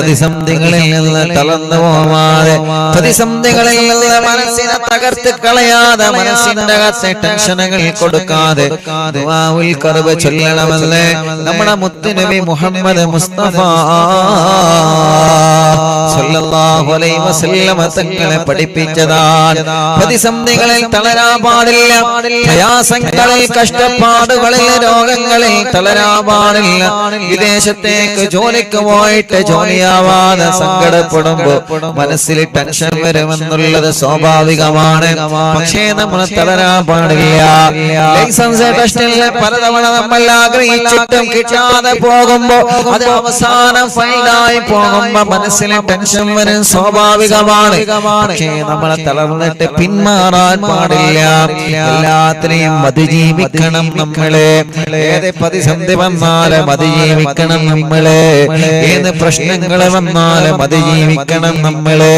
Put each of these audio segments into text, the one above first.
പ്രതിസന്ധികളിൽ നിന്ന് തളർന്നു പോവാതെ, പ്രതിസന്ധികളിൽ നിന്ന് മനസ്സിനെ തകർത്ത് കളയാതെ, മനസ്സിന്റെ അകത്തെ ടെൻഷനുകൾ കൊടുക്കാതെ ദുആഉൽ ഖർബ് ചൊല്ലണമെന്ന് നമ്മുടെ മുത്തുനബി മുഹമ്മദ് മുസ്തഫ സല്ലല്ലാഹു അലൈഹി വസല്ലം തങ്ങളെ പഠിപ്പിച്ചതാണ്. പ്രതിസന്ധികളിൽ തളരാൻ പാടില്ല, പ്രയാസങ്ങളിൽ, കഷ്ടപ്പാടുകളിൽ, രോഗങ്ങളിൽ തളരാൻ പാടില്ല. വിദേശത്തേക്ക് ജോലിക്ക് പോയിട്ട് ജോലിയാവാതെ സങ്കടപ്പെടുമ്പോ മനസ്സിൽ ടെൻഷൻ വരുമെന്നുള്ളത് സ്വാഭാവികമാണ്. പക്ഷേ നമ്മൾ തളരാൻ പാടില്ല. ലൈസൻസ് ടെസ്റ്റിൽ പലതവണ നമ്മൾ ആഗ്രഹിച്ചിട്ടും കിട്ടാതെ പോകുമ്പോ, അത് അവസാനം ഫൈലായി പോകുമ്പോ മനസ്സിൽ ടെൻഷൻ വരും, സ്വാഭാവികമാണ്. പക്ഷേ നമ്മൾ തളർന്നിട്ട് പിന്മാറാൻ പാടില്ല. എല്ലാത്തിനെയും അതിജീവിക്കണം നമ്മളെ. ഏത് പ്രതിസന്ധി വന്നാലും അതിജീവിക്കണം നമ്മളെ. ഏത് പ്രശ്നങ്ങൾ വന്നാലും അതിജീവിക്കണം നമ്മളെ.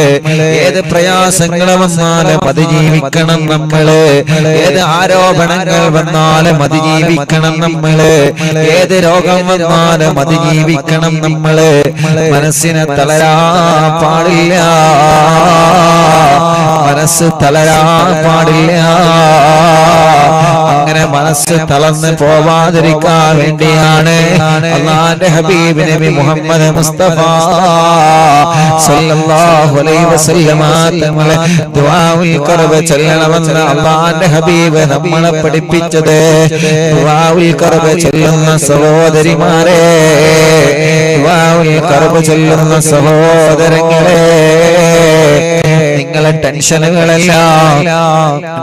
ഏത് പ്രയാസങ്ങൾ വന്നാലും അതിജീവിക്കണം നമ്മളെ. ഏത് ആരോപണങ്ങൾ വന്നാലും അതിജീവിക്കണം നമ്മളെ. ഏത് രോഗം വന്നാലും അതിജീവിക്കണം നമ്മളെ. മനസ്സിനെ തളരാൻ പാടില്ല, മനസ്സ് തളരാൻ പാടില്ല. അങ്ങനെ മനസ്സ് തളർന്ന് പോവാതിരിക്കാൻ വേണ്ടിയാണ് അല്ലാഹുവിന്റെ ഹബീബ് നബി മുഹമ്മദ് മുസ്തഫ സല്ലല്ലാഹു അലൈഹി വസല്ലം തങ്ങളെ ദുആഉൽ ഖർബ് ചൊല്ലണമെന്ന് അല്ലാഹുവിന്റെ ഹബീബ് നമ്മളെ പഠിപ്പിച്ചത്. ദുആഉൽ ഖർബ് ചൊല്ലുന്ന സഹോദരിമാരെ, ദുആഉൽ ഖർബ് ചൊല്ലുന്ന സഹോദരങ്ങളെ, നിങ്ങളെ ടെൻഷനുകളെല്ലാം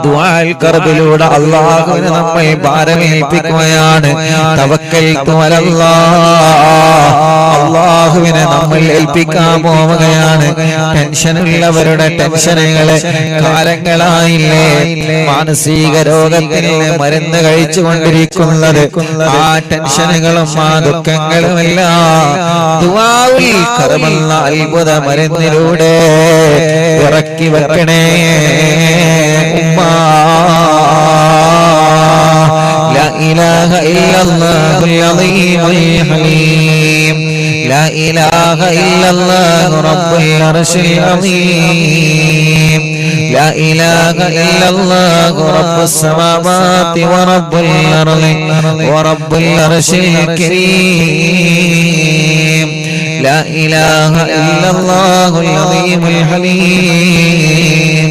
ദുആഉൽ ഖർബിലൂടെ അല്ലാഹുവിനെ നമ്മൾ ഭാരമേൽപ്പിക്കുകയാണ്. തവക്കൽതു അലല്ലാഹ്, അല്ലാഹുവിനെ നമ്മൾ ഏൽപ്പിക്കാൻ പോവുകയാണ്. ടെൻഷനുള്ളവരുടെ ടെൻഷനുകളെ കാലങ്ങളായില്ലേ മാനസിക രോഗത്തിന് മരുന്ന് കഴിച്ചുകൊണ്ടിരിക്കുന്നത്. ആ ടെൻഷനുകളും ആ ദുഃഖങ്ങളുമെല്ലാം ദുആഉൽ ഖർബ് എന്ന അത്ഭുത മരുന്നിലൂടെ ഇറക്കി വെക്കണേ ഉമ്മ. ലാ ഇലാഹ ഇല്ലല്ലാഹുൽ അളീമുൽ ഹലീം, ലാ ഇലാഹ ഇല്ലല്ലാഹു റബ്ബുൽ അർശിൽ അളീം, ലാ ഇലാഹ ഇല്ലല്ലാഹു റബ്ബുസ് സമാവാതി വറബ്ബുൽ അർളി വറബ്ബുൽ അർശിൽ കരീം, لا إله إلا الله العظيم الحليم،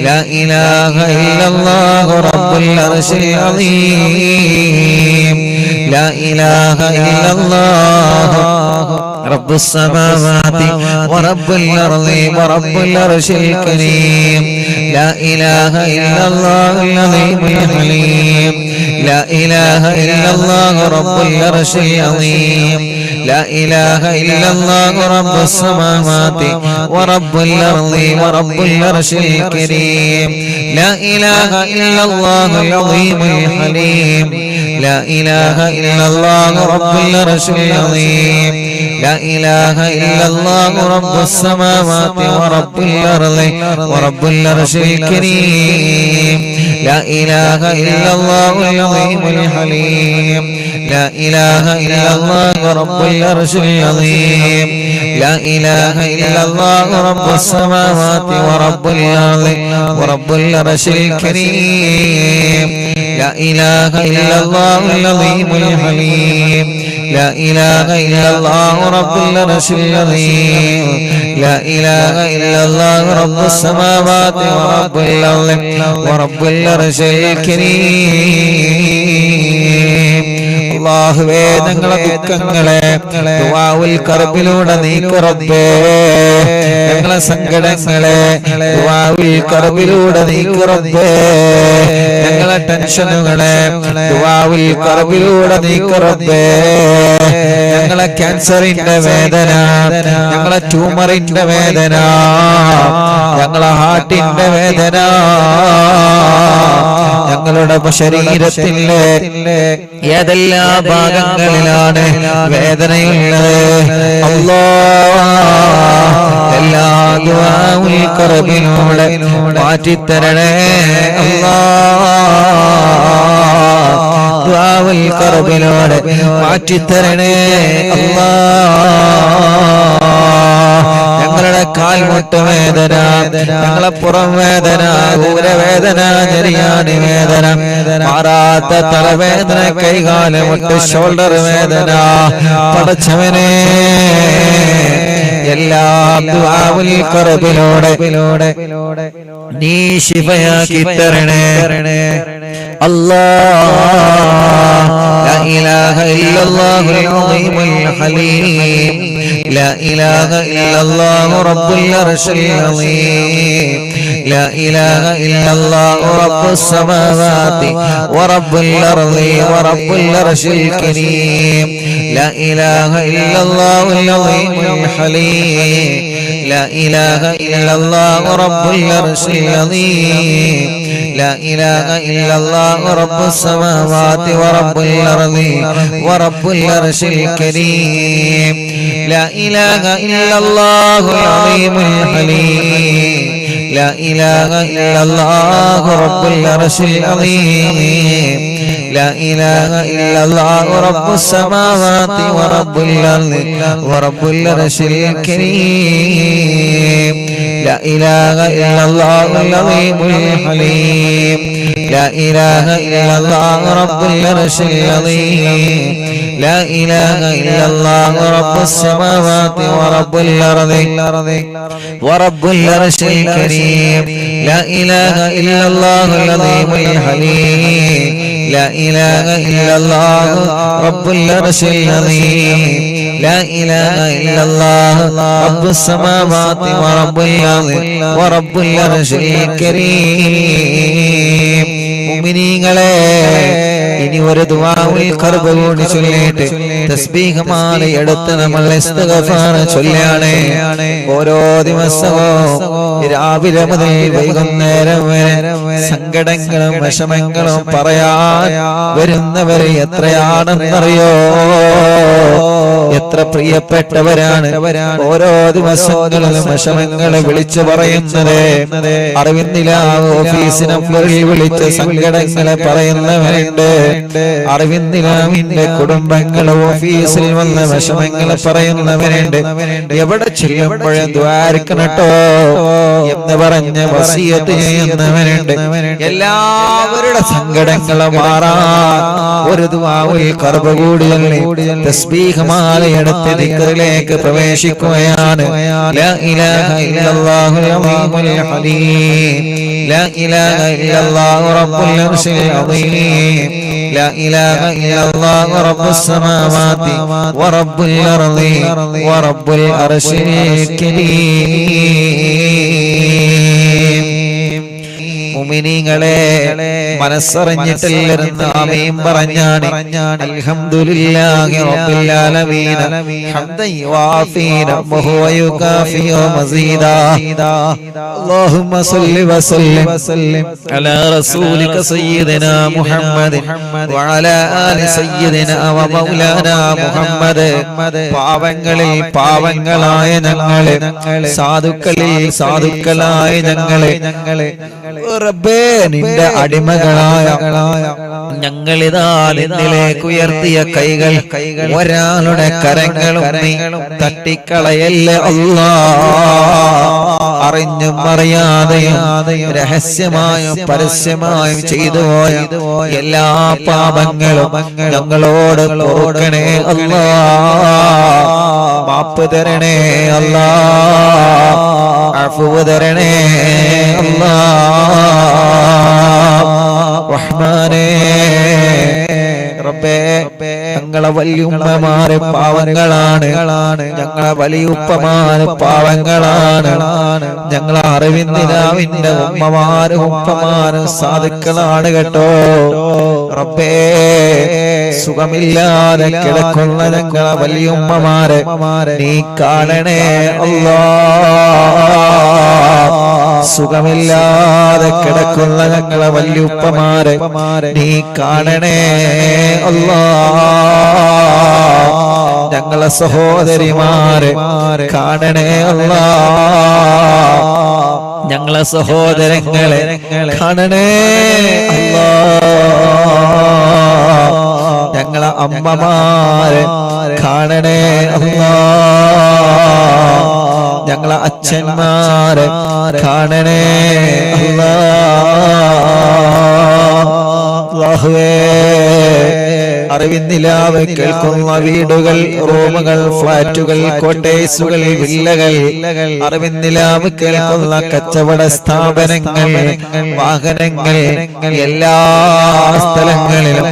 لا إله إلا الله رب العرش العظيم، لا إله إلا الله رب السماوات ورب الأرض ورب العرش الكريم، لا إله إلا الله العظيم الحليم، لا إله إلا الله رب العرش العظيم، لا إله إلا الله رب السماوات ورب الأرض ورب العرش الكريم، لا إله إلا الله العظيم الحليم، لا إله إلا الله رب العرش العظيم، لا إله إلا الله رب السماوات ورب الأرض ورب العرش الكريم، لا إله إلا الله العظيم الحليم، لا إله إلا الله رب العرش العظيم، لا إله إلا الله رب السماوات ورب الأرض ورب العرش الكريم، لا إله إلا الله العظيم الحليم، لا إله إلا الله رب العرش العظيم، لا إله إلا الله رب السماوات ورب الأرض ورب العرش الكريم. അല്ലാഹുവേ ഞങ്ങളുടെ ദുഃഖങ്ങളെ ദുആഉൽ ഖർബിലൂടെ നീക്ക് റബ്ബേ, ഞങ്ങളുടെ സങ്കടങ്ങളെ ദുആഉൽ ഖർബിലൂടെ നീക്ക് റബ്ബേ, ഞങ്ങളുടെ ടെൻഷനുകളെ ദുആഉൽ ഖർബിലൂടെ നീക്ക് റബ്ബേ, ഞങ്ങളെ ക്യാൻസറിന്റെ വേദന, ഞങ്ങളെ ട്യൂമറിന്റെ വേദന, ഞങ്ങളെ ഹാർട്ടിന്റെ വേദന, ഞങ്ങളുടെ ശരീരത്തിലെ ഏതെല്ലാം ഭാഗങ്ങളിലാണ് വേദനയുള്ളത് അല്ലാഹ് എല്ലാ ദുആഉൽ ഖർബിലൂടെ മാറ്റിത്തരണേ അല്ലാഹ്, ദുആഉൽ ഖർബിലൂടെ മാറ്റിത്തരണേ അല്ലാഹ്. കാൽമുട്ട് വേദന, ഞങ്ങളെ പുറം വേദന, ഊരവേദന, ഞെരിയാണി വേദന, മാറാത്ത തലവേദന, കൈകാല് മുട്ട്, ഷോൾഡർ വേദന, പടച്ചവനെ എല്ലാ ദുആഉൽ ഖർബിലൂടെ നീ ശിഫയാക്കി തരണേ അല്ലാഹ്. ലാ ഇലാഹ ഇല്ലല്ലാഹുൽ അളീമുൽ ഹലീം, ലാ ഇലാഹ ഇല്ലല്ലാഹു റബ്ബുൽ അർശിൽ അളീം, ലാ ഇലാഹ ഇല്ലല്ലാഹു റബ്ബുസ് സമാവാതി വറബ്ബുൽ അർളി വറബ്ബുൽ അർശിൽ കരീം, ലാ ഇലാഹ ഇല്ലല്ലാഹുൽ അളീമുൽ ഹലീം, ലാ ഇലാഹ ഇല്ലല്ലാഹു റബ്ബുൽ അർശിൽ അളീം, ലാ ഇലാഹ ഇല്ലല്ലാഹു റബ്ബുസ് സമാവാതി വറബ്ബുൽ അർളി വറബ്ബുൽ അർശിൽ കരീം, ലാ ഇലാഹ ഇല്ലല്ലാഹുൽ അളീമുൽ ഹലീം, ലാ ഇലാഹ ഇല്ലല്ലാഹു റബ്ബുൽ അർശിൽ അളീം, ലാ ഇലാഹ ഇല്ലല്ലാഹു റബ്ബുസ് സമാവാതി വറബ്ബുൽ അർളി വറബ്ബുൽ അർശിൽ കരീം, ലാ ഇലാഹ ഇല്ലല്ലാഹുൽ അളീമുൽ ഹലീം, ലാ ഇലാഹ ഇല്ലല്ലാഹു റബ്ബുൽ അർശിൽ അളീം, ലാ ഇലാഹ ഇല്ലല്ലാഹു റബ്ബുസ് സമാവാതി വറബ്ബുൽ അർളി വറബ്ബുൽ അർശിൽ കരീം, ലാ ഇലാഹ ഇല്ലല്ലാഹുൽ അളീമുൽ ഹലീം, ലാ ഇലാഹ ഇല്ലല്ലാഹു റബ്ബുൽ അർശിൽ അളീം, ലാ ഇലാഹ ഇല്ലല്ലാഹു റബ്ബുസ് സമാവാതി വറബ്ബുൽ അർളി വറബ്ബുൽ അർശിൽ കരീം. മുഅ്മിനീങ്ങളെ, ഇനി ഒരു ദുആഉൽ ഖർബ് കൂടി ചൊല്ലിയിട്ട് തസ്ബീഹ് മാല എടുത്ത് നമ്മൾ ഇസ്തിഗ്ഫാർ ചൊല്ലാണ്. ഓരോ ദിവസവും രാവിലെ മുതൽ വൈകുന്നേരം വരെ സങ്കടങ്ങളും വിഷമങ്ങളും പറയാൻ വരുന്നവരെ എത്രയാണെന്നറിയോ? എത്ര പ്രിയപ്പെട്ടവരാണ് ഓരോ ദിവസങ്ങളിലും വിഷമങ്ങളെ വിളിച്ചു പറയുന്നത്. അറിവിന്ദിലാവ് ഓഫീസ് നമ്പറിൽ വിളിച്ച് സങ്കടങ്ങളെ പറയുന്നവരുണ്ട്. അറിവിന്ദിലാവിന്റെ കുടുംബങ്ങൾ ഓഫീസിൽ വന്ന് വിഷമങ്ങളെ പറയുന്നവരുണ്ട്. എവിടെ ചെല്ലുമ്പോഴും ദ്വാരക്കണട്ടോ എന്ന് പറഞ്ഞ് വസിയത്ത് ചെയ്യുന്നവരുണ്ട്. എല്ലാവരുടെ സങ്കടങ്ങളെ മാറാൻ ഒരു ദുആഉൽ ഖർബ് കൂടി തസ്ബീഹ് മാലയെടുത്ത് ദിക്റിലേക്ക് പ്രവേശിക്കുകയാണ്. ലാ ഇലാഹ ഇല്ലല്ലാഹുൽ അളീമുൽ ഹലീം, ലാ ഇലാഹ ഇല്ലല്ലാഹു റബ്ബുൽ അർശിൽ അളീം, ലാ ഇലാഹ ഇല്ലല്ലാഹു റബ്ബുസ് സമാവാതി വറബ്ബുൽ അർളി വറബ്ബുൽ അർശിൽ കരീം. മുഅ്മിനീങ്ങളെ, മനസ്സറിഞ്ഞിട്ടില്ലെന്ന് ആമീൻ പറഞ്ഞാണ്. അൽഹംദുലില്ലാഹി റബ്ബിൽ ആലമീൻ ഹംദൻ യുവാഫി റബ്ബഹു വയുകാഫി മസീദാ. അല്ലാഹുമ്മ സ്വല്ലി വസല്ലിം അലാ റസൂലിക സയ്യിദിനാ മുഹമ്മദ് വഅലാ ആലി സയ്യിദിനാ വമൗലാനാ മുഹമ്മദ്. പാവങ്ങളിൽ പാവങ്ങളായ ഞങ്ങളെ, സാധുക്കളിൽ സാധുക്കളായ ഞങ്ങളെ റബ്ബേ, നിന്റെ അടിമകളായ ഞങ്ങളിതാ നിന്നിലേക്ക് ഉയർത്തിയ കൈകൾ, ഒരാളുടെ കരങ്ങളും നീ തട്ടിക്കളയല്ലേ അല്ലാഹ്. അറിഞ്ഞും അറിയാതെയും രഹസ്യമായും പരസ്യമായും ചെയ്തു പോയ എല്ലാ പാപങ്ങളും ഞങ്ങളോട് പൊറുക്കണേ അല്ലാഹ്. മാപ്പ് തരണേ അല്ലാഹ്, അഫ്വ് തരണേ അല്ലാഹ്. റഹ്മാനേ റബ്ബേ, ഞങ്ങളെ വലിയുമ്മമാര് പാവങ്ങളാണ്, ഞങ്ങളെ വലിയുപ്പമാര് പാവങ്ങളാണ്, ഞങ്ങളെ അറിവിന്ദിനാവിന്റെ ഉമ്മമാരും ഉപ്പമാരും സാധുക്കളാണ് കേട്ടോ. റബ്ബേ, സുഖമില്ലാതെ കിടക്കുന്ന ഞങ്ങളെ വലിയുമ്മമാരെ നീ കാണണേ അല്ലാഹ്. സുഖമില്ലാതെ കിടക്കുന്ന ഞങ്ങളെ വല്യുപ്പമാരെ നീ കാണണേ അല്ലാഹ്. ഞങ്ങളെ സഹോദരിമാരെ കാണണേ അല്ലാഹ്. ഞങ്ങളെ സഹോദരങ്ങളെ കാണണേ അല്ലാഹ്. ഞങ്ങളെ അമ്മമാരെ കാണണേ അല്ലാഹ്. ഞങ്ങളെ അച്ഛന്മാരെ കാണണേ അല്ലാഹുവേ. അറിവിന്നിലാവ് കേൾക്കുന്ന വീടുകൾ, റൂമുകൾ, ഫ്ലാറ്റുകൾ, കോട്ടേഴ്സുകൾ, വില്ലകൾ, അറിവിന്നിലാവ് കേൾക്കുന്ന കച്ചവട സ്ഥാപനങ്ങൾ, വാഹനങ്ങൾ, എല്ലാ സ്ഥലങ്ങളിലും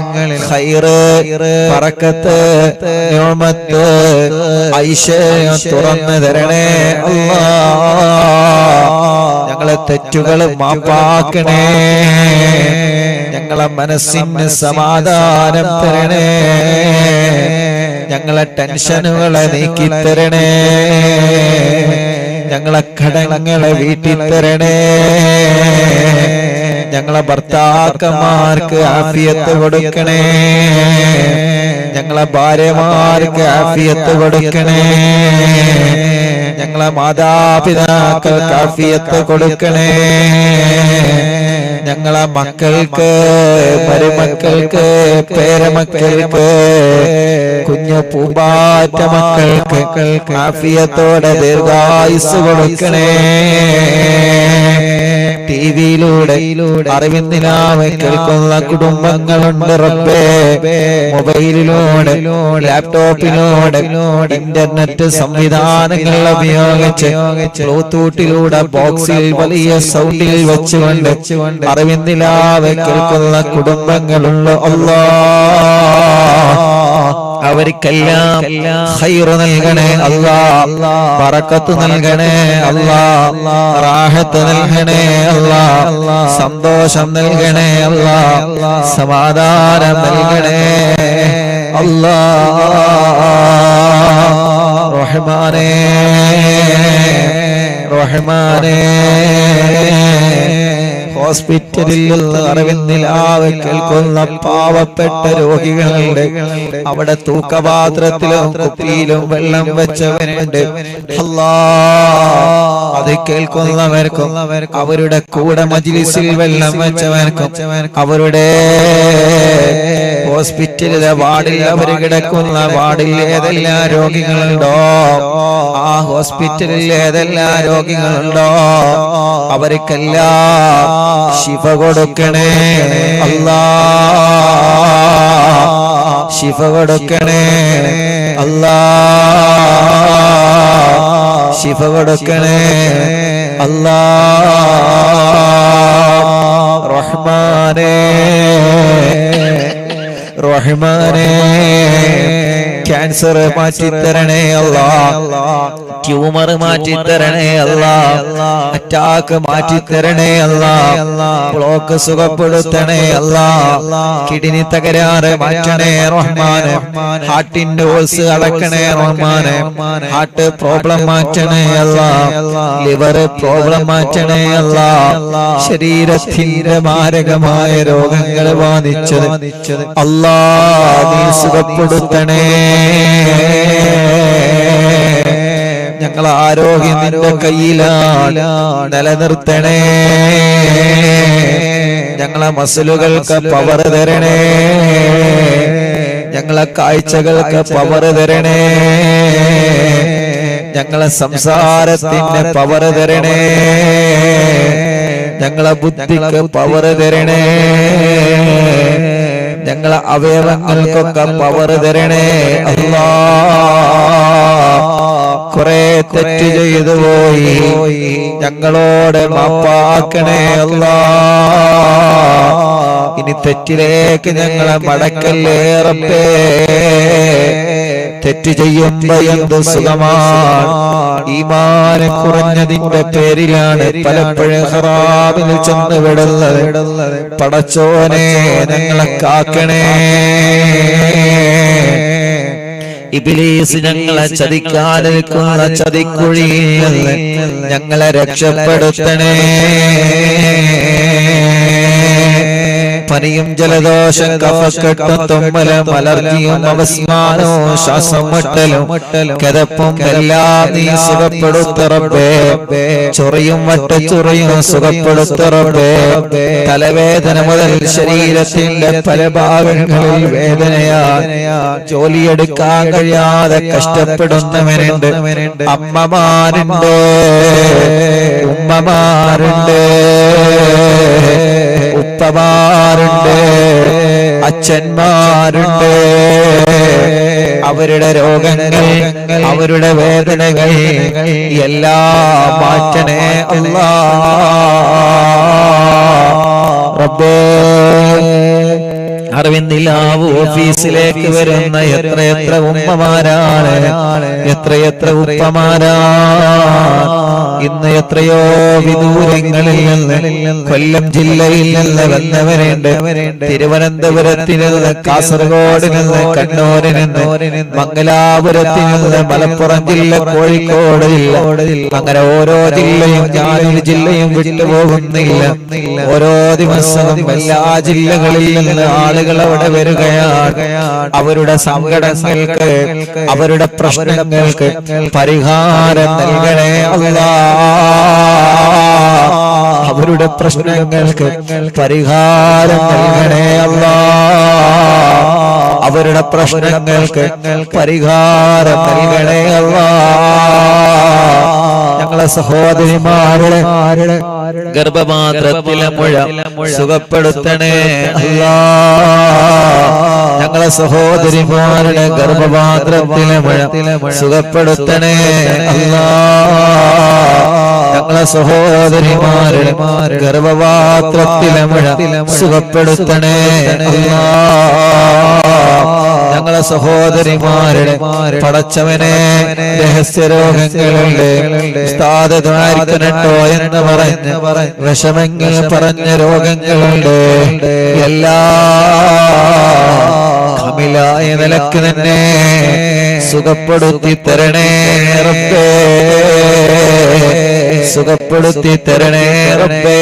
ഖൈറ്, ബറക്കത്ത്, നിഅമത്ത്, ഐശ്വര്യം തുറന്നു തരണേ അല്ലാഹ്. ഞങ്ങളെ തെറ്റുകൾ മാപ്പാക്കണേ, ഞങ്ങളെ മനസ്സിന് സമാധാനം തരണേ, ഞങ്ങളെ ടെൻഷനുകളെ നീക്കിത്തരണേ, ഞങ്ങളെ കടങ്ങളെ വീട്ടിത്തരണേ, ഞങ്ങളെ ഭർത്താക്കന്മാർക്ക് ആഫിയത്ത് കൊടുക്കണേ, ഞങ്ങളെ ഭാര്യമാർക്ക് ആഫിയത്ത് കൊടുക്കണേ, ഞങ്ങളെ മാതാപിതാക്കൾക്ക് ആഫിയത്ത് കൊടുക്കണേ, ഞങ്ങളെ മക്കൾക്ക്, മരുമക്കൾക്ക്, പേരമക്കൾക്ക്, കുഞ്ഞു പൂമ്പാറ്റ മക്കൾക്ക് ആഫിയത്തോടെ ദീർഘായുസ് കൊടുക്കണേ. ടിവിയിലൂടെ അറിവിന്നിലാവ് കേൾക്കുന്ന കുടുംബങ്ങളുണ്ട് റബ്ബേ. മൊബൈലിലൂടെ, ലാപ്ടോപ്പിലൂടെ, ഇന്റർനെറ്റ് സംവിധാനങ്ങൾ ഉപയോഗിച്ച് ബ്ലൂടൂത്തിലൂടെ ബോക്സിൽ വലിയ സൗണ്ടിൽ വെച്ചുകൊണ്ട് അറിവിന്നിലാവ് കേൾക്കുന്ന കുടുംബങ്ങളുണ്ട് അല്ലാഹ്. അവർക്കെല്ലാം ഖൈറ് നൽകണേ അല്ലാഹ്, ബറക്കത്ത് നൽകണേ അല്ലാഹ്, റാഹത്ത് നൽകണേ അല്ലാഹ്, സന്തോഷം നൽകണേ അല്ലാഹ്, സമാധാനം നൽകണേ അല്ലാഹ്. റഹ്മാനേ റഹ്മാനേ, ഹോസ്പിറ്റലിൽ നിന്ന് അറിവിന്നിലാവ് കേൾക്കുന്ന പാവപ്പെട്ട രോഗികളുണ്ട്. അവിടെ തൂക്കപാത്രത്തിലും കുപ്പിയിലും വെള്ളം വെച്ചവനുണ്ട് അല്ലാഹ്. അത് കേൾക്കുന്നവർക്കും അവരുടെ കൂടെ മജ്ലിസിൽ വെള്ളം വെച്ചവർക്കും അവരുടെ ഹോസ്പിറ്റലിലെ വാർഡിൽ അവർ കിടക്കുന്ന വാർഡിൽ ഏതെല്ലാം രോഗികളുണ്ടോ, ആ ഹോസ്പിറ്റലിൽ ഏതെല്ലാം രോഗികളുണ്ടോ അവർക്കെല്ലാം ശിഫ കൊടുക്കണേ അല്ലാഹ്, ശിഫ കൊടുക്കണേ അല്ലാഹ്, ശിഫ കൊടുക്കണേ അല്ലാഹ്. റഹ്മാനേ റഹ്മാനേ, ക്യാൻസർ മാറ്റിത്തരണേ അല്ലാഹ്, ട്യൂമർ മാറ്റിത്തരണേ അല്ലാഹ്, അറ്റാക്ക് മാറ്റിത്തരണേ അല്ലാഹ്, ബ്ലോക്ക് സുഖപ്പെടുത്തണേ അല്ലാഹ്, കിഡ്നി തകരാറ് മാറ്റണേ റഹ്മാനെ, ഹാർട്ടിന്റെ ഓൾസ് അടക്കണേ റഹ്മാനെ, ഹാർട്ട് പ്രോബ്ലം മാറ്റണേ അല്ലാഹ്, ലിവർ പ്രോബ്ലം മാറ്റണേ അല്ലാഹ്, ശരീരത്തിന്റെ മാരകമായ രോഗങ്ങൾ ബാധിച്ചത് അല്ലാഹ് നീ സുഖപ്പെടുത്തണേ. ഞങ്ങളെ ആരോഗ്യം നിന്റെ കയ്യിലാണ്, നിലനിർത്തണേ. ഞങ്ങളെ മസിലുകൾക്ക് പവർ തരണേ, ഞങ്ങളെ കാഴ്ചകൾക്ക് പവർ തരണേ, ഞങ്ങളെ സംസാരത്തിന് പവർ തരണേ, ഞങ്ങളെ ബുദ്ധിക്ക് പവർ തരണേ, ഞങ്ങളെ അവയവങ്ങൾക്കൊക്കെ പവർ തരണേ അല്ലാഹ്. കുറെ തെറ്റ് ചെയ്തു പോയി, ഞങ്ങളോട് മാപ്പാക്കണേ അല്ലാഹ്. ഇനി തെറ്റിലേക്ക് ഞങ്ങളെ മടക്കല്ലേ റബ്ബേ. തെറ്റ് ചെയ്യുമ്പോ എന്ത് സുഖമാണ്, ഈമാൻ കുറഞ്ഞതിന്റെ പേരിലാണ് പലപ്പോഴും ഹറാമിൽ ചെന്ന് വിടുന്നത്. പടച്ചോനെ ഞങ്ങളെ കാക്കണേ. ഇബ്ലീസ് ഞങ്ങളെ ചതിക്കാതിരിക്കുന്ന ചതിക്കുഴിയിൽ ഞങ്ങളെ രക്ഷപ്പെടുത്തണേ. പനിയും ജലദോഷം കഫക്കെട്ടും തുമ്മലും അലർജിയും അവസ്മാനവും ശ്വാസം മുട്ടലും കിതപ്പും എല്ലാം നീ സുഖപ്പെടുത്ത റബ്ബേ. ചൊറിയും വട്ടച്ചൊറിയും സുഖപ്പെടുത്ത റബ്ബേ. തലവേദന മുതൽ ശരീരത്തിന്റെ പല ഭാഗങ്ങളിൽ വേദനയാ. ജോലിയെടുക്കാൻ കഴിയാതെ കഷ്ടപ്പെടുന്നവനുണ്ട്, അമ്മമാരുണ്ട്, ഉമ്മമാരുണ്ട്, ഉപ്പമാരുണ്ട്, അച്ഛന്മാരുണ്ട്. അവരുടെ രോഗങ്ങൾ, അവരുടെ വേദനകൾ എല്ലാം മാറ്റണേ അല്ലാഹ് റബ്ബേ. അറിവിന്നില്ലാവ് ഓഫീസിലേക്ക് വരുന്ന എത്രയെത്ര ഉമ്മമാരാണ്, എത്രയെത്ര ഉപ്പമാരാണ്. ഇന്ന് എത്രയോ വിദൂരങ്ങളിൽ നിന്ന്, കൊല്ലം ജില്ലയിൽ നിന്ന് വന്നവരുണ്ട്. തിരുവനന്തപുരത്തിൽ നിന്ന്, കാസർഗോഡ് നിന്ന്, കണ്ണൂരിൽ നിന്ന്, മംഗലാപുരത്തിൽ നിന്ന്, മലപ്പുറം ജില്ല, കോഴിക്കോട് ജില്ല, അങ്ങനെ ഓരോ ജില്ലയും ഞാനൊരു ജില്ലയും വിട്ടുപോകുന്നില്ല. ഓരോ ദിവസവും എല്ലാ ജില്ലകളിൽ നിന്ന് ആളുകൾ അവിടെ വരികയാണ്. അവരുടെ സങ്കടങ്ങൾക്ക്, അവരുടെ പ്രശ്നങ്ങൾക്ക് പരിഹാരം നൽകണേ അല്ലാഹ്. അവരുടെ പ്രശ്നങ്ങൾക്ക് പരിഹാരം നൽകണേ അല്ലാഹ്. അവരുടെ പ്രശ്നങ്ങൾക്ക് പരിഹാരം നൽകണേ അല്ലാഹ്. ഞങ്ങളെ സഹോദരിമാരുടെ ഗർഭപാത്രത്തിലെ മുഴ സുഖപ്പെടുത്തണേ അല്ലാഹ്. ഞങ്ങളെ സഹോദരിമാരുടെ ഗർഭപാത്രത്തിലെ മുഴ സുഖപ്പെടുത്തണേ അല്ലാഹ്. ഞങ്ങളെ സഹോദരിമാരുടെ ഗർഭപാത്രത്തിലെ മുഴ സുഖപ്പെടുത്തണേ അല്ലാഹ്. ഞങ്ങളെ സഹോദരിമാരുടെ പടച്ചവനെ രഹസ്യ രോഗങ്ങളുണ്ട്, സ്ഥാതോ എന്ന് പറഞ്ഞ് വിഷമങ്ങൾ പറഞ്ഞ രോഗങ്ങളുണ്ട്. എല്ലാ കമിലായ നിലക്ക് തന്നെ സുഖപ്പെടുത്തി തരണേ റബ്ബേ. സുഖപ്പെടുത്തി തരണേ റബ്ബേ.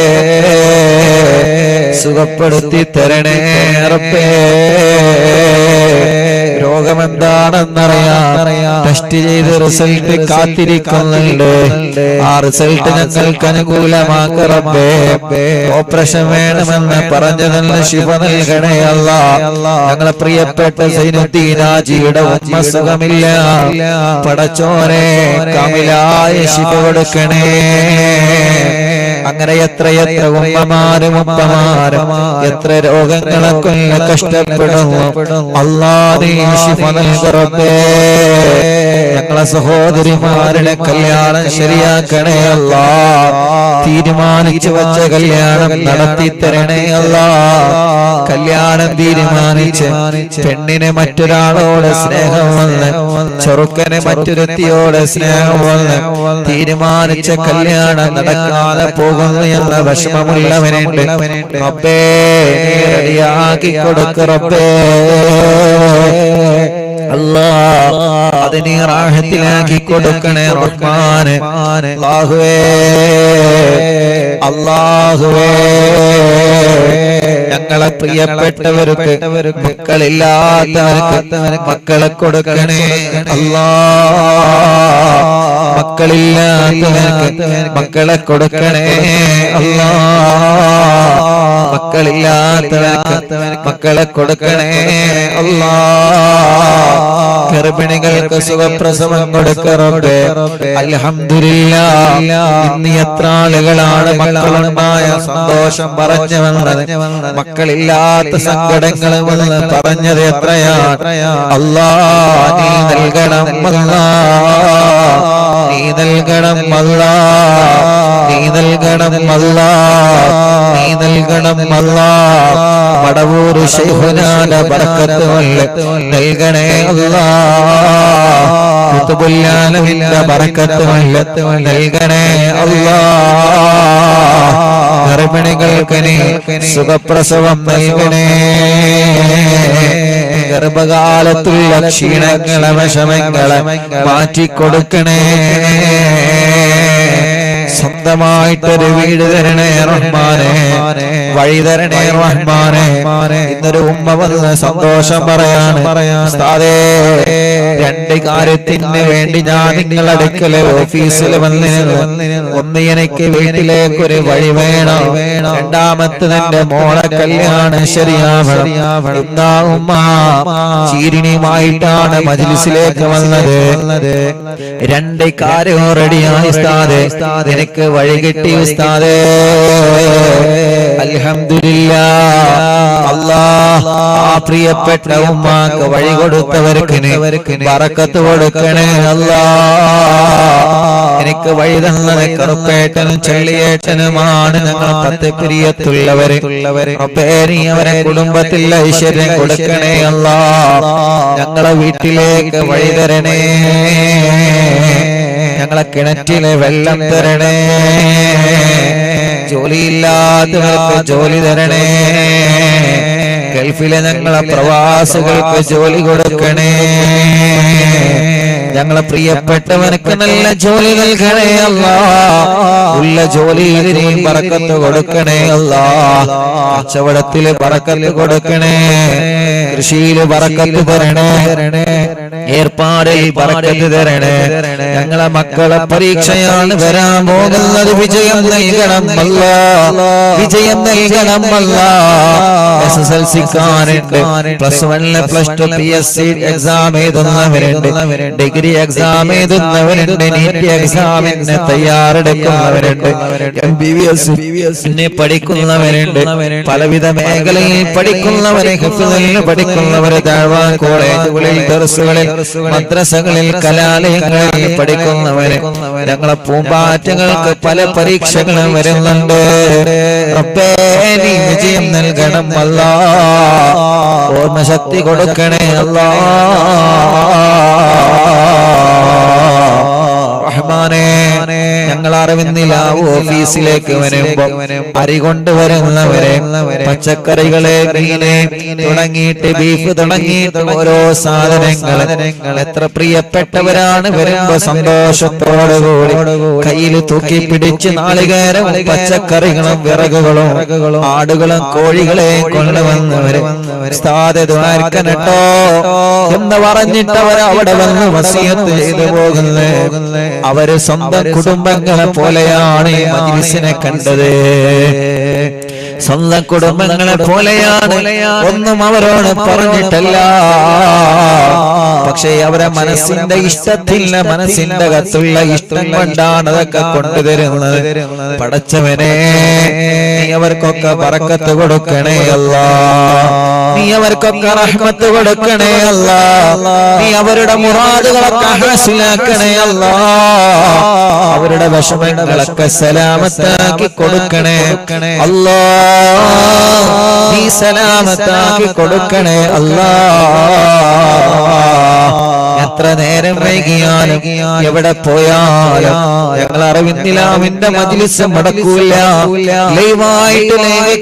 സുഖപ്പെടുത്തി തരണേ റബ്ബേ. രോഗമെന്താണെന്നറിയാം, ടെസ്റ്റ് ചെയ്ത് റിസൾട്ട് കാത്തിരിക്കുന്നുണ്ട്. ആ റിസൾട്ട് ഞങ്ങൾക്ക് അനുകൂലമാക്ക റബ്ബേ. ഓപ്പറേഷൻ വേണമെന്ന് പറഞ്ഞതല്ല, ശിവ നൽകണേ അല്ലാഹ്. ഞങ്ങളെ പ്രിയപ്പെട്ട സൈനുദ്ദീൻ ഹാജിയുടെ ഉമ്മ സുഖമില്ല, പടച്ചോനെ കമിലായ ശിവ കൊടുക്കണേ. അങ്ങനെ എത്രയെത്ര ഉമ്മമാരും ഉപ്പമാരും എത്ര രോഗങ്ങളെ കൊണ്ട് കഷ്ടപ്പെടുന്നു. അല്ലാഹ് നീ ശിഫ നൽകണേ. ഞങ്ങളെ സഹോദരിമാരുടെ കല്യാണം ശരിയാക്കണേ അല്ലാഹ്. തീരുമാനിച്ചു വച്ച കല്യാണം നടത്തി തരണേ അല്ലാഹ്. കല്യാണം തീരുമാനിച്ച് പെണ്ണിന് മറ്റൊരാളോട് സ്നേഹം വന്ന്, ചെറുക്കന് മറ്റൊരുത്തിയോട് സ്നേഹം വന്ന് തീരുമാനിച്ച കല്യാണം നടക്കാതെ പോകുന്നു എന്ന വിഷമമുള്ളവനുണ്ട്. റബ്ബേ റെഡിയാക്കി കൊടുക്ക റബ്ബേ. അല്ലാഹ് അതിനെ റാഹത്തിലാക്കി കൊടുക്കണേ റഹ്മാനെ. അല്ലാഹുവേ, അല്ലാഹുവേ, ഞങ്ങളെ പ്രിയപ്പെട്ടവർക്ക്, മക്കളില്ലാത്തവർക്ക് മക്കളെ കൊടുക്കണേ അല്ലാഹ്. മക്കളില്ലാത്തവർക്ക് മക്കളെ കൊടുക്കണേ അല്ലാഹ്. മക്കളില്ലാത്തവർക്ക് മക്കളെ കൊടുക്കണേ അല്ലാഹ്. ഗർഭിണികൾക്ക് സുഖപ്രസവം കൊടുക്ക റബ്ബേ. അൽഹംദുലില്ലാഹ്, ഇന്ന് എത്ര ആളുകളാണ് മക്കളുണ്ടായ സന്തോഷം പറഞ്ഞു വന്നത്, മക്കളില്ലാത്ത സങ്കടങ്ങൾ വന്ന് പറഞ്ഞത് എത്രയാണ്. അല്ലാഹ് നീ നൽകണം അല്ലാഹ്, നീ നൽകണം അല്ലാഹ്, നീ നൽകണം അല്ലാഹ്, നീ നൽകണം അല്ലാഹ്. മടവൂർ ശൈഖുനാന്റെ ബർക്കത്ത് നൽകണേ അല്ലാഹ്. ഖുതുബുല്ലാലമിന്റെ ബർക്കത്ത് നൽകണേ അല്ലാഹ്. ഗർഭിണികൾക്ക് നീ സുഖപ്രസവം നൽകണേ. ഗർഭകാലത്തുള്ള ക്ഷീണങ്ങളെ വിഷമങ്ങളെ മാറ്റിക്കൊടുക്കണേ. സ്വന്തം സ്വന്തമായിട്ടൊരു വീട് തരണേ റഹ്മാനെ, വഴി തരണേ റഹ്മാനെ. ഇന്നൊരു ഉമ്മ വന്ന് സന്തോഷം പറയാണ്, ഉസ്താദേ രണ്ട് കാര്യത്തിന് വേണ്ടി ഞാൻ നിങ്ങളുടെ അടുക്കല് ഓഫീസിൽ വന്നിരുന്നു. ഒന്ന്, എനിക്ക് വീട്ടിലേക്ക് ഒരു വഴി വേണം. രണ്ടാമത്തത് എന്റെ മോളെ കല്യാണം ശരിയാവണം. എന്താ ഉമ്മ ചീരിണിയുമായിട്ടാണ് മജ്ലിസിലേക്ക് വന്നത്. രണ്ട് കാര്യം റെഡിയായി ഉസ്താദേ, എനിക്ക് വഴി കിട്ടി ഉസ്താദേ. അൽഹംദുലില്ലാഹ്. അല്ലാഹ് ആ പ്രിയപ്പെട്ട ഉമ്മാക്ക് വഴി കൊടുത്തവർക്ക് ബറക്കത്ത് കൊടുക്കണേ അല്ലാഹ്. എനിക്ക് വഴി തന്നത് കറുപ്പേട്ടനും ചെള്ളിയേട്ടനുമാണ്. ഞങ്ങൾ 10 പ്രിയത്തുള്ളവര്. റബ്ബേ നീ അവരെ കുടുംബത്തിൽ ഐശ്വര്യം കൊടുക്കണേ അല്ലാഹ്. ഞങ്ങളെ വീട്ടിലേക്ക് വഴി തരണേ, ഞങ്ങളെ കിണറ്റിലെ വെള്ളം തരണേ, ജോലിയില്ലാത്തവർക്ക് ജോലി തരണേ, ഗൾഫിലെ ഞങ്ങളെ പ്രവാസികൾക്ക് ജോലി കൊടുക്കണേ, ഞങ്ങളെ പ്രിയപ്പെട്ടവർക്ക് നല്ല ജോലി നൽകണേ അല്ലാഹ്. ഉള്ള ജോലിയിൽ നീ ബറക്കത്ത് കൊടുക്കണേ അല്ലാഹ്. കച്ചവടത്തില് ബറക്കത്ത് കൊടുക്കണേ, കൃഷിയിൽ ബറക്കത്ത് തരണേ, ഏർപ്പാടിൽ ബറക്കത്ത് തരണേ. ഞങ്ങളെ മക്കളെ പരീക്ഷയാണ് വരാൻ പോകുന്നത്. വിജയം നൽകണം അല്ലാഹ്, വിജയം നൽകണം അല്ലാഹ്. SSLC-ക്കാരുണ്ട്, +1 +2 PSC എക്സാം എഴുതുന്നവരുണ്ട്, ഡിഗ്രി എക്സാം എഴുതുന്നവരുണ്ട്, നീറ്റ് എക്സാമിന് തയ്യാറെടുക്കുന്നവരുണ്ട്, MBBS പഠിക്കുന്നവരുണ്ട്, പലവിധ മേഖലയിൽ പഠിക്കുന്നവരെ, ഹിഫ്ളിൽ പഠിക്കുന്നവരെ, ദഅവാ കോളേജുകളിൽ, ദർസുകളിൽ, മദ്രസകളിൽ, കലാലയങ്ങളിൽ പഠിക്കുന്നവരെ. ഞങ്ങളെ പൂമ്പാറ്റങ്ങൾക്ക് പല പരീക്ഷകളും വരുന്നുണ്ട്. റബ്ബേ നീ വിജയം നൽകണം അല്ലാഹ്. ഓർമ്മശക്തി കൊടുക്കണേ അല്ലാഹ്. റഹ്മാനേ, ഞങ്ങൾ അറിവിന്നില്ല ഓഫീസിലേക്ക് വരുമ്പോ അരി കൊണ്ടുവരുന്നവരെ, പച്ചക്കറികളെ, മീനെ തുടങ്ങിയിട്ട് ബീഫ് തുടങ്ങിയിട്ട് ഓരോ സാധനങ്ങൾ എത്ര പ്രിയപ്പെട്ടവരാണ്. വരുമ്പോ സന്തോഷത്തോടുകൂടി കയ്യിൽ തൂക്കി പിടിച്ച് നാളികേരവും പച്ചക്കറികളും വിറകുകളും ആടുകളും കോഴികളെ കൊണ്ടുവന്നവര് സ്ഥാപിക്കണട്ടോ എന്ന് പറഞ്ഞിട്ടവർ അവിടെ വന്ന് വസിയത്ത് ചെയ്തു പോകുന്നത്. അവര് സ്വന്തം കുടുംബങ്ങളെ പോലെയാണ് ഈ മജ്ലിസിനെ കണ്ടത്. സ്വന്തം കുടുംബങ്ങളെ പോലെയാണ്. ഒന്നും അവരോട് പറഞ്ഞിട്ടല്ല, പക്ഷേ അവരെ മനസ്സിന്റെ ഇഷ്ടത്തില്ല, മനസ്സിന്റെ അകത്തുള്ള ഇഷ്ടം കൊണ്ടാണ് അതൊക്കെ കൊണ്ടുതരുന്നത്. പടച്ചവനെ നീ അവർക്കൊക്കെ ബറക്കത്ത് കൊടുക്കണേ അല്ലാഹ്. നീ അവർക്കൊക്കെ റഹ്മത്ത് കൊടുക്കണേ അല്ലാഹ്. നീ അവരുടെ മുറാദുകളൊക്കെ ഹാസിലാക്കണേ അല്ലാഹ്. അവരുടെ വിഷമങ്ങളൊക്കെ സലാമത്താക്കി കൊടുക്കണേ അല്ലാഹ്. നീ സലാമത്താക്കി കൊടുക്കണേ അല്ലാഹ്. എത്ര നേരം വൈകിയാലും എവിടെ പോയാലും ഞങ്ങൾ അറിവിന്നിലാമിന്റെ മജ്ലിസ് മുടക്കൂല. ലൈവായിട്ട്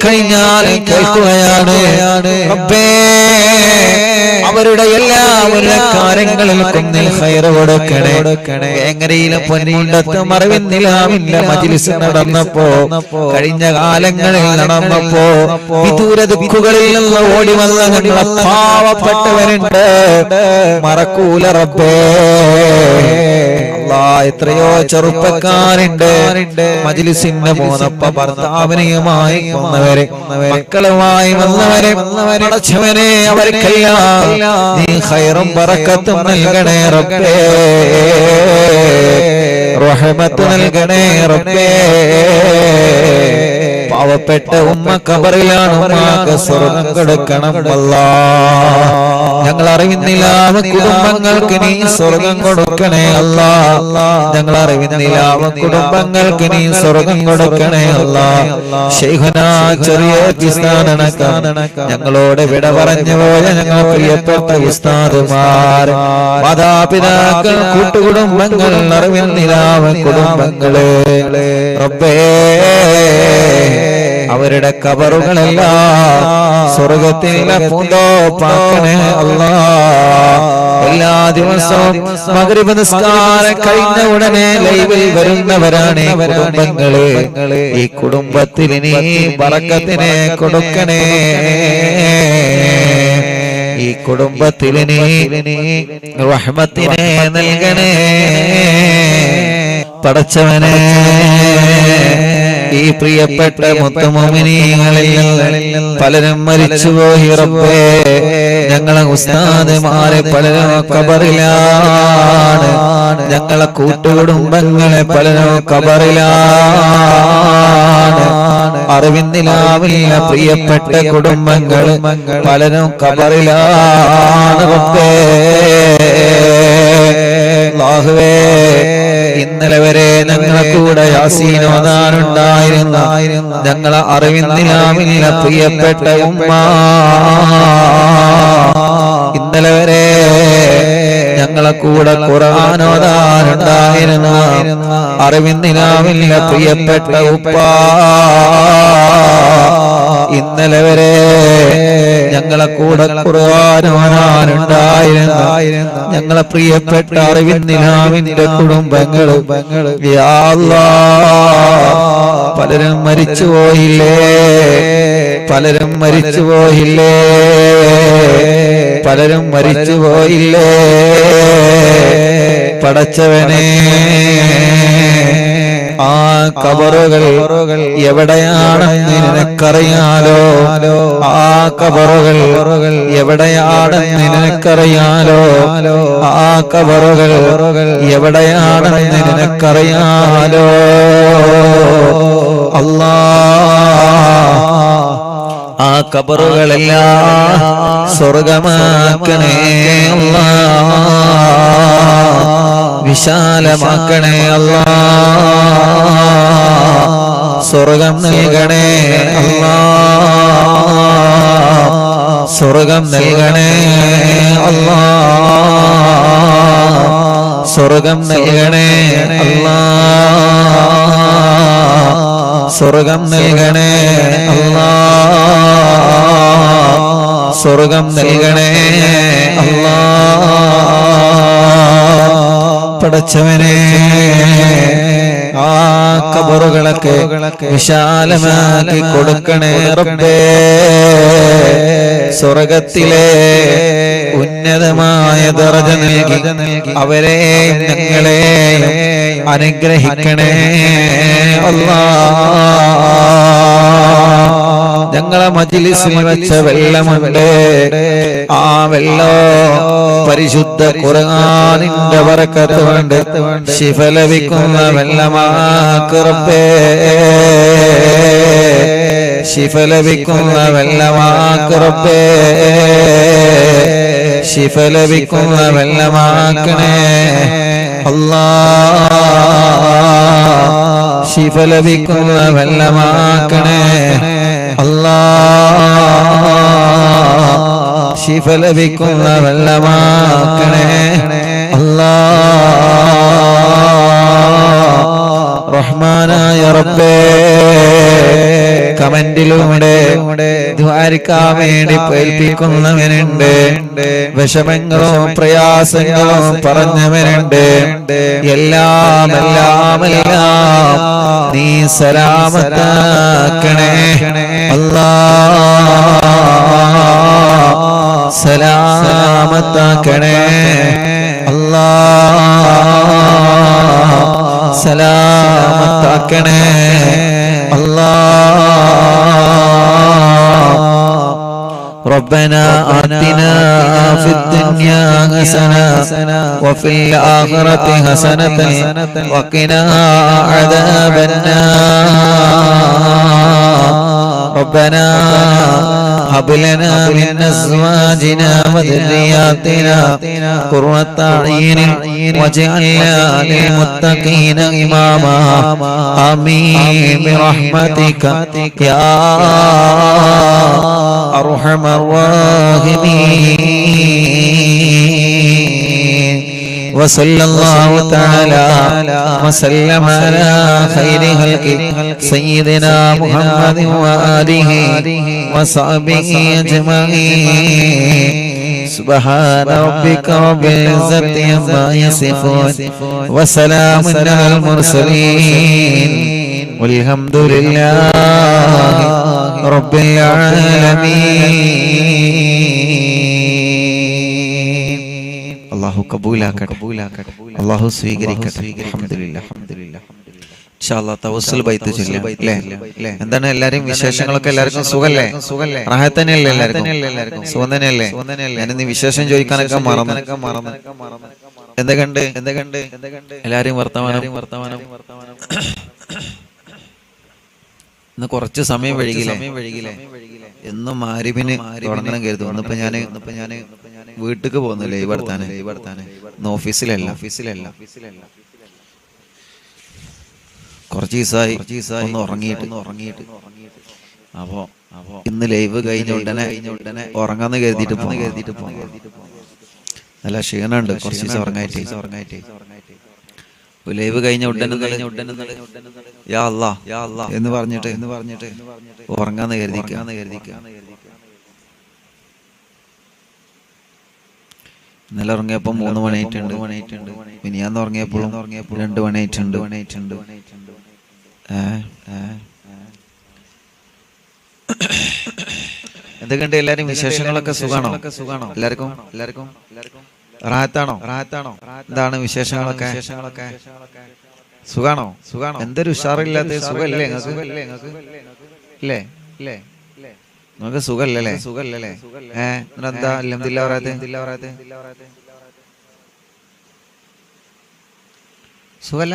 കഴിഞ്ഞാൽ കേൾക്കുകയാണ്. റബ്ബേ അവരുടെ എല്ലാവരുടെ കാര്യങ്ങളിൽ കുന്നിൽ ഖൈറ് കൊടുക്കണേ. വേങ്ങരയിലെ പൊന്നുണ്ടത്തും അറിവിന്നിലാമിന്റെ മജ്ലിസ് നടന്നപ്പോ, കഴിഞ്ഞ കാലങ്ങളിൽ നടന്നപ്പോ വിദൂര ദിക്കുകളിൽ നിന്ന് ഓടി വന്ന ഞങ്ങളെ പാവപ്പെട്ടവരുണ്ട്, മറക്കൂല റബ്ബേ. അല്ലാഹ് എത്രയോ ചെറുപ്പക്കാരുണ്ട് മജ്ലിസിന്റെ പോന്നപ്പോ ഭർത്താവിനെയുമായി വന്നവരെ, മക്കളുമായി വന്നവരെ. അടച്ചവനെ അവർക്കെല്ലാം നീ ഖൈറും ബറക്കത്തും നൽകണേ റബ്ബേ, റഹ്മത്ത് നൽകണേ റബ്ബേ. പാവപ്പെട്ട ഉമ്മ ഖബറിലാണ്, ഉമ്മാക്ക് സ്വർഗ്ഗം കൊടുക്കണം അല്ലാഹ്. ഞങ്ങൾ അറിയുന്നില്ല കുടുംബങ്ങൾക്ക് നീ സ്വർഗ്ഗം കൊടുക്കണേ അല്ലാഹ്. ഞങ്ങൾ അറിയുന്നില്ല കുടുംബങ്ങൾക്ക് നീ സ്വർഗ്ഗം കൊടുക്കണേ അല്ലാഹ്. ശൈഖുനാ ചെറിയ പിസ്താനണക്കം ഞങ്ങളോട് വിട പറഞ്ഞു പോയ ഞങ്ങൾ പ്രിയപ്പെട്ട ഉസ്താദുമാർ, മാതാപിതാക്കൾ, കൂട്ടുകുടുംബങ്ങൾ, അറിവിന്നില്ല കുടുംബങ്ങളെ റബ്ബേ അവരുടെ കബറുകളെല്ലാം സ്വർഗത്തിലെ പൂന്തോപ്പാക്കണേ അല്ലാഹ്. എല്ലാ ദിവസവും മഗ്രിബ് നിസ്കാരം കഴിഞ്ഞ ഉടനെ ലൈവിൽ വരുന്നവരാണ് കുടുംബങ്ങള്. ഈ കുടുംബത്തിൽ നീ ബറക്കത്തിനെ കൊടുക്കണേ. ഈ കുടുംബത്തിൽ നീ റഹ്മത്തിനെ നൽകണേ പടച്ചവനെ. ഈ പ്രിയപ്പെട്ട മുത്തുമോമിനീങ്ങളിൽ പലരും മരിച്ചുപോയി റബ്ബേ. ഞങ്ങളെ ഉസ്താദുമാരെ പലരും ഖബറിലാണ്. ഞങ്ങളെ കൂട്ടുകുടുംബങ്ങളെ പലരും ഖബറിലാണ്. അറിവിന്ദിലാവില്ല പ്രിയപ്പെട്ട കുടുംബങ്ങൾ പലരും ഖബറിലാണ് റബ്ബേ. അല്ലാഹുവേ, ഇന്നലെ വരെ ഞങ്ങളെ കൂടെ യാസീൻ ഓതാനുണ്ടായിരുന്ന ഞങ്ങളെ അറിവിന്ദിലാവില്ല പ്രിയപ്പെട്ട ഉമ്മ, ഇന്നലെ വരെ ഞങ്ങളെ കൂടെ ഖുർആൻ ഓതാനുണ്ടായിരുന്ന അറിവിന്ദിലാവില്ല പ്രിയപ്പെട്ട ഉപ്പ, ഇന്നലെ വരെ ഞങ്ങളെ കൂടെ ഖുർആൻ ഓതാനുണ്ടായിരുന്ന ഞങ്ങളെ പ്രിയപ്പെട്ട അറിവിന്ദിലാവിന്റെ കുടുംബങ്ങൾ യാ അല്ലാഹ് പലരും മരിച്ചുപോയില്ലേ, പലരും മരിച്ചുപോയില്ലേ, പലരും മരിച്ചുപോയില്ലേ പടച്ചവനെ. ആ കബറുകൾ എവിടെയാണെന്ന് നിനക്കറിയാലോ, ആ കബറുകൾ എവിടെയാണെന്ന് നിനക്കറിയാലോ, ആ കബറുകൾ എവിടെയാണെന്ന് നിനക്കറിയാലോ അല്ലാഹ്. ആ കബറുകളെല്ലാം സ്വർഗമാക്കണേ അല്ലാഹ്, വിശാലമാക്കണേ അല്ലാഹ്, സ്വർഗം നൽകണേ അല്ലാഹ്, സ്വർഗം നൽകണേ അല്ലാഹ്, സ്വർഗം നൽകണേ അല്ലാഹ്, സ്വർഗം നൽകണേ അല്ലാഹ്, സ്വർഗം നൽകണേ അല്ലാഹ് പടച്ചവനെ. ആ കബറുകളൊക്കെ വിശാലമാക്കി കൊടുക്കണേ റബ്ബേ. സ്വർഗത്തിലെ ഉന്നതമായ ദർജ നൽകി അവരെ ഞങ്ങളെ അനുഗ്രഹിക്കണേ അല്ലാഹ്. ഞങ്ങളെ മജ്ലിസിൽ വെച്ച വെള്ളമുണ്ട്, ആ വെള്ളം പരിശുദ്ധ ഖുർആനിന്റെ ബറക്കത്ത് കൊണ്ട് ശിഫ ലഭിക്കുന്ന വെള്ളമാക്ക് റബ്ബേ. ശിഫ ലഭിക്കുന്ന വെള്ളമാക്ക് റബ്ബേ, ശിഫ ലഭിക്കുന്ന വെള്ളമാക്കണേ അല്ലാഹ്, ശിഫ ലഭിക്കുന്ന വെള്ളമാക്കണേ അല്ലാഹ്, ശിഫ ലഭിക്കുന്ന വെള്ളമാക്കണേ അല്ലാഹ്. റഹ്മാനായ റബ്ബേ, കമന്റിലൂടെ ദ്വാരിക്കാൻ വേണ്ടി പ്രേൽപ്പിക്കുന്നവനുണ്ട്, വിഷമങ്ങളും പ്രയാസങ്ങളും പറഞ്ഞവനുണ്ട്. എല്ലാം എല്ലാം എല്ലാം നീ സലാമത്താക്കണേ അല്ലാഹ്, സലാമത്താക്കണേ അല്ലാഹ്, സലാമത്താക്കണേ അല്ലാഹ്. ربنا آتنا في الدنيا حسنة وفي الآخرة حسنة وقنا عذاب النار. ربنا هب لنا من أزواجنا وذرياتنا قرة أعين واجعلنا للمتقين إماما. آمين برحمتك يا أرحم الراحمين. وصلى الله تعالى وسلم على خير خلقه سيدنا محمد وآله وصحبه أجمعين سبحان ربك رب العزة عما يصفون وسلام على المرسلين والحمد لله رب العالمين. അല്ലാഹു കബൂലാക്കട്ടെ, അല്ലാഹു സ്വീകരിക്കട്ടെ. അൽഹംദുലില്ലാഹ്. ഇൻഷാ അല്ലാഹ് തവസ്സുൽ ബൈത്ത് ചൊല്ലാം അല്ലേ? എന്താണ് എല്ലാരും വിശേഷങ്ങളൊക്കെ? എല്ലാവർക്കും സുഖല്ലേ? റാഹത്ത് തന്നെയല്ലേ? എല്ലാവർക്കും സുഖം തന്നെയല്ലേ? ഞാനിന്ന് വിശേഷം ചോദിക്കാനൊക്കെ മറന്നു. എന്തൊക്കെയുണ്ട് എല്ലാരും വർത്തമാനം? ഇന്ന് കുറച്ച് സമയം വൈകില്ലേ? എന്നും മാരിബിന് തുടങ്ങണം കരുതും. ഇന്നിപ്പോ ഞാന് വീട്ടിക്ക് പോകുന്നില്ലേ ഈ വർത്താനം ഇന്ന് ഓഫീസിലല്ല. കുറച്ച് ദിവസമായി ഒന്ന് ഉറങ്ങിയിട്ട് അപ്പോ ഇന്ന് ലൈവ് കഴിഞ്ഞ ഉടനെ ഉറങ്ങാന്ന് കരുതിയിട്ട് പോകും. നല്ല ക്ഷീണുണ്ട് കുറച്ച് ദിവസം ഉറങ്ങായിട്ട്. ലൈവ് കഴിഞ്ഞ ഉടനെ യാ അല്ലാഹ് എന്ന് പറഞ്ഞിട്ട് ഉറങ്ങാന്ന് കരുതിക്കുക. ഇന്നലെ ഉറങ്ങിയപ്പോ 3 മണിയായിട്ടുണ്ട്. മിനിയാന്ന് ഉറങ്ങിയപ്പോഴും 2 മണിയായിട്ടുണ്ട്. എന്തൊക്കെയുണ്ട് എല്ലാരും വിശേഷങ്ങളൊക്കെ? സുഖാണോ? എല്ലാവർക്കും റാഹത്താണോ? എന്താണ് വിശേഷങ്ങളൊക്കെ? സുഖാണോ? എന്തൊരു ഉഷാറില്ലാത്ത സുഖല്ലേ നിങ്ങൾക്ക്? നിങ്ങൾക്ക് സുഖല്ലേ? എന്താ അൽഹംദുലില്ലാഹ് പറയാത്തെ? സുഖല്ല?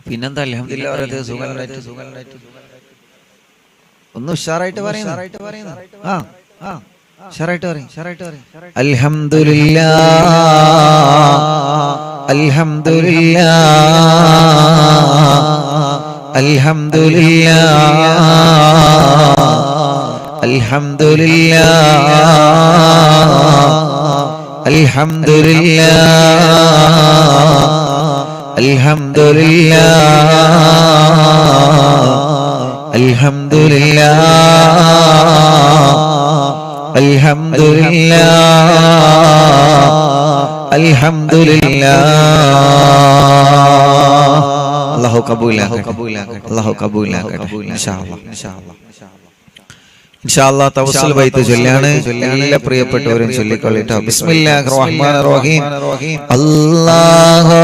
പിന്നെന്താ അൽഹംദുലില്ലാഹ് പറയാത്തെ? സുഖല്ലായിട്ട് ഒന്ന് ഉഷാറായിട്ട് പറയുന്നു. ഉഷാറായിട്ട് പറയും. അൽഹംദുലില്ലാഹ് അല്ലാഹു കബൂലാക്കട്ടെ. ഇൻഷാ അല്ലാഹ് തവസ്സുൽ ബൈത്ത് ചൊല്ലാണ്. എല്ലാ പ്രിയപ്പെട്ടവരും ചൊല്ലിക്കൊള്ളിട്ടോ. ബിസ്മില്ലാഹിർ റഹ്മാനിർ റഹീം. അല്ലാഹു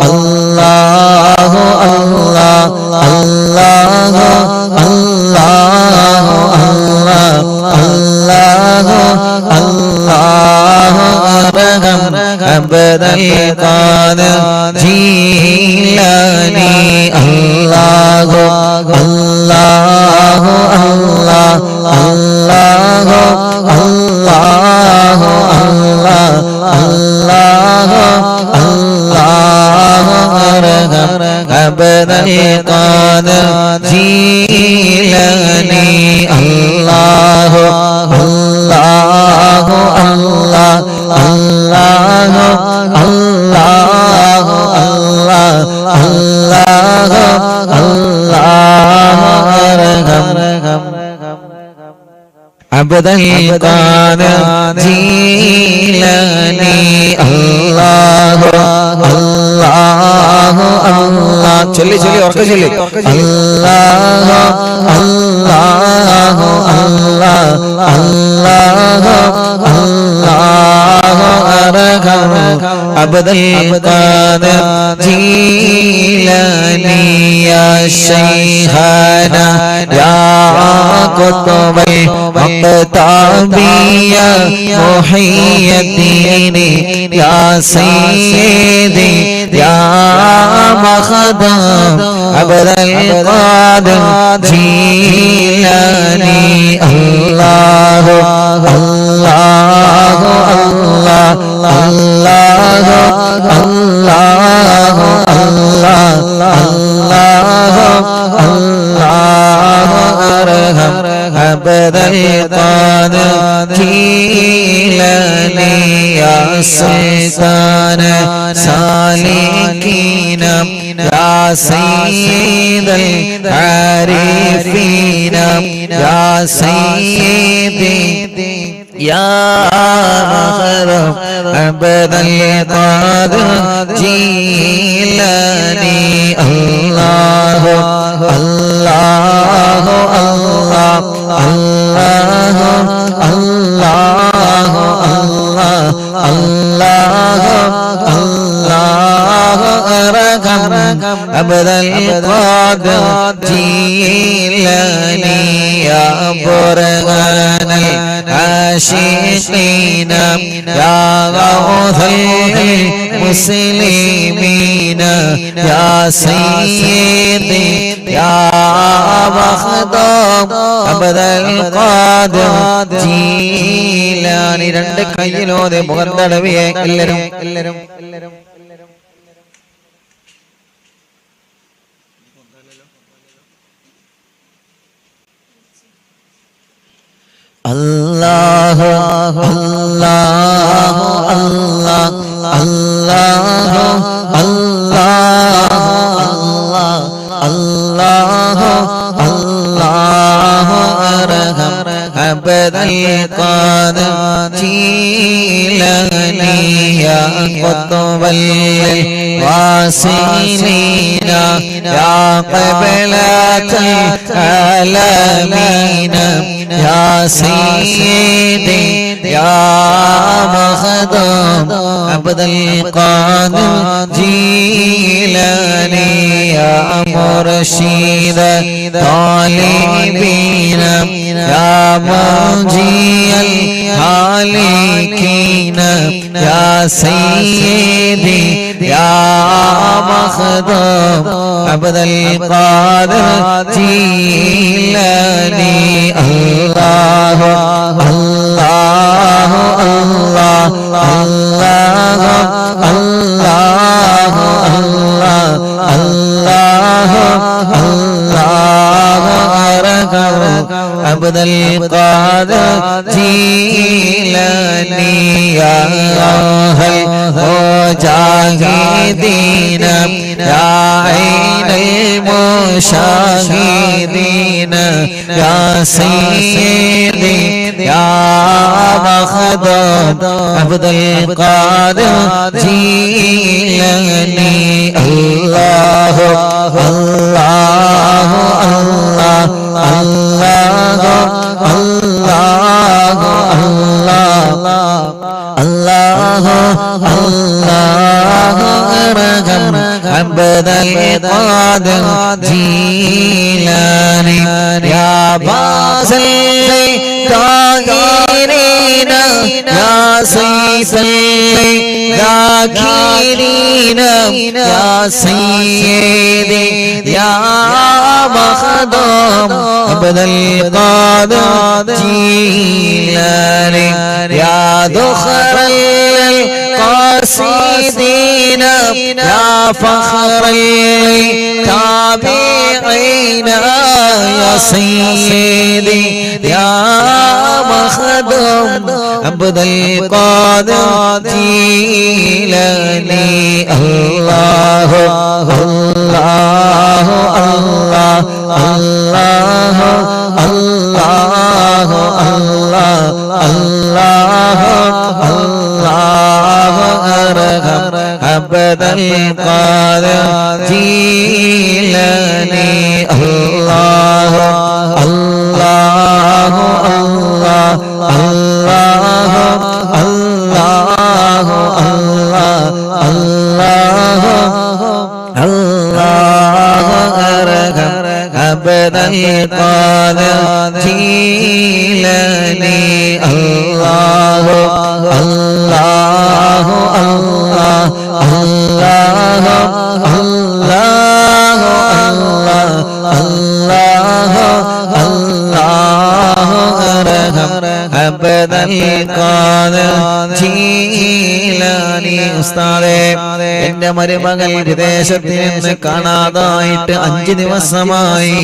അല്ലാഹു അല്ലാഹു അല്ലാഹു അല്ലാഹു അല്ലാഹു അല്ലാഹു അർഹം അബ്ദൽ ഖാദിർ ജീലാനി അല്ലാഹു അല്ലാഹു അല്ലാഹു അല്ലാഹു അല്ലാഹു അല്ലാഹു അല്ലാഹു അർഹം അബ്ദൽ ഖാദിർ ജീലാനി അല്ലാഹു അല്ലാഹു അല്ലാഹു അല്ലാഹു അല്ലാഹു അല്ലാഹു അർഹം അബ്ദൽ ഖാദിർ ജീലാനി അല്ലാഹു അല്ലാഹു അല്ലാഹു ചൊല്ലി ഉറക്കെ ചൊല്ലി അല്ലാഹു അല്ലാഹു അല്ലാഹു അല്ലാഹു അർഹം അബ്ദൽ ഖാദിർ ജീലാനി യാ ശൈഖാനാ യാ ഖുത്ബൽ مقتابيا محي الدين يا سيدي يا مخدم عبد القادر جيلاني الله الله الله الله الله الله الله أرحم عبد القادر جيلاني سالكين يا سيد العارفين يا سيدي يا مخدوم عبد القادر جيلاني الله الله الله الله الله الله الله الله أرحم عبد القادر جيلاني يا برهان العاشقين يا غوث المسلمين يا سيدي يا مخدوم عبد القادر جيلاني രണ്ട് കൈയിലോടെ മുഖം തടവിയെ എല്ലാവരും الله الله الله الله الله الله الله أرحم عبد القادر جيلاني يا قطب الواصلين يا قبلة العالمين يا سيدي يا مخدوم عبد القادر جيلاني يا مرشد طالبين يا منجي الهالكين يا سيدي يا مخدوم عبد القادر جيلاني الله الله الله الله الله الله الله الله أرحم عبد القادر جيلاني يا أهل المجاهدين يا عين المشاهدين يا سيدي يا مخدوم عبد القادر جيلاني الله الله الله الله الله الله الله أرحم عبد القادر جيلاني يا باس الطاهرين يا سيف الذاكرين يا سيدي يا مخدوم عبد القادر جيلاني يا ذخر القاصدين يا فخر التابعين يا سيدي يا مخدوم عبد القادر جيلاني الله الله الله الله الله الله الله الله أرحم عبد القادر جيلاني الله الله الله الله الله الله الله الله أرحم عبد القادر جيلاني الله الله الله الله الله الله الله أرحم عبد القادر جيلاني ഉസ്താദേ എന്റെ മരുമകൾ വിദേശത്ത് നിന്ന് കാണാതായിട്ട് 5 ദിവസമായി.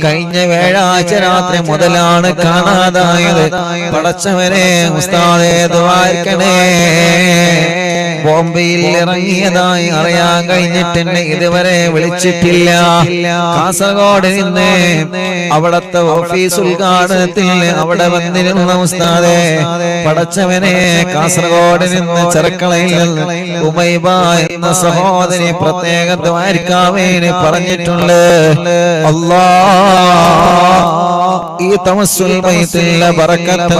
കഴിഞ്ഞ വ്യാഴാഴ്ച രാത്രി മുതലാണ് കാണാതായത്. പടച്ചവനെ ഉസ്താദേ ദുആ ചെയ്യണേ. ബോംബെയിൽ ഇറങ്ങിയതായി അറിയാൻ കഴിഞ്ഞിട്ട് ഇതുവരെ വിളിച്ചിട്ടില്ല. കാസർഗോഡ് നിന്ന് അവിടത്തെ ഓഫീസ് ഉദ്ഘാടനത്തിൽ അവിടെ വന്നിരുന്ന ഉസ്താദെ, പടച്ചവനെ, കാസർഗോഡ് നിന്ന് ചെറുക്കളയിൽ ഉമൈബ എന്ന സഹോദരി പ്രത്യേക ദ്വാരിക്കാൻ വേണ്ടി പറഞ്ഞിട്ടുണ്ട്. ഈ തവസ്സുൽ ബൈത്തിലെ ബറക്കത്ത്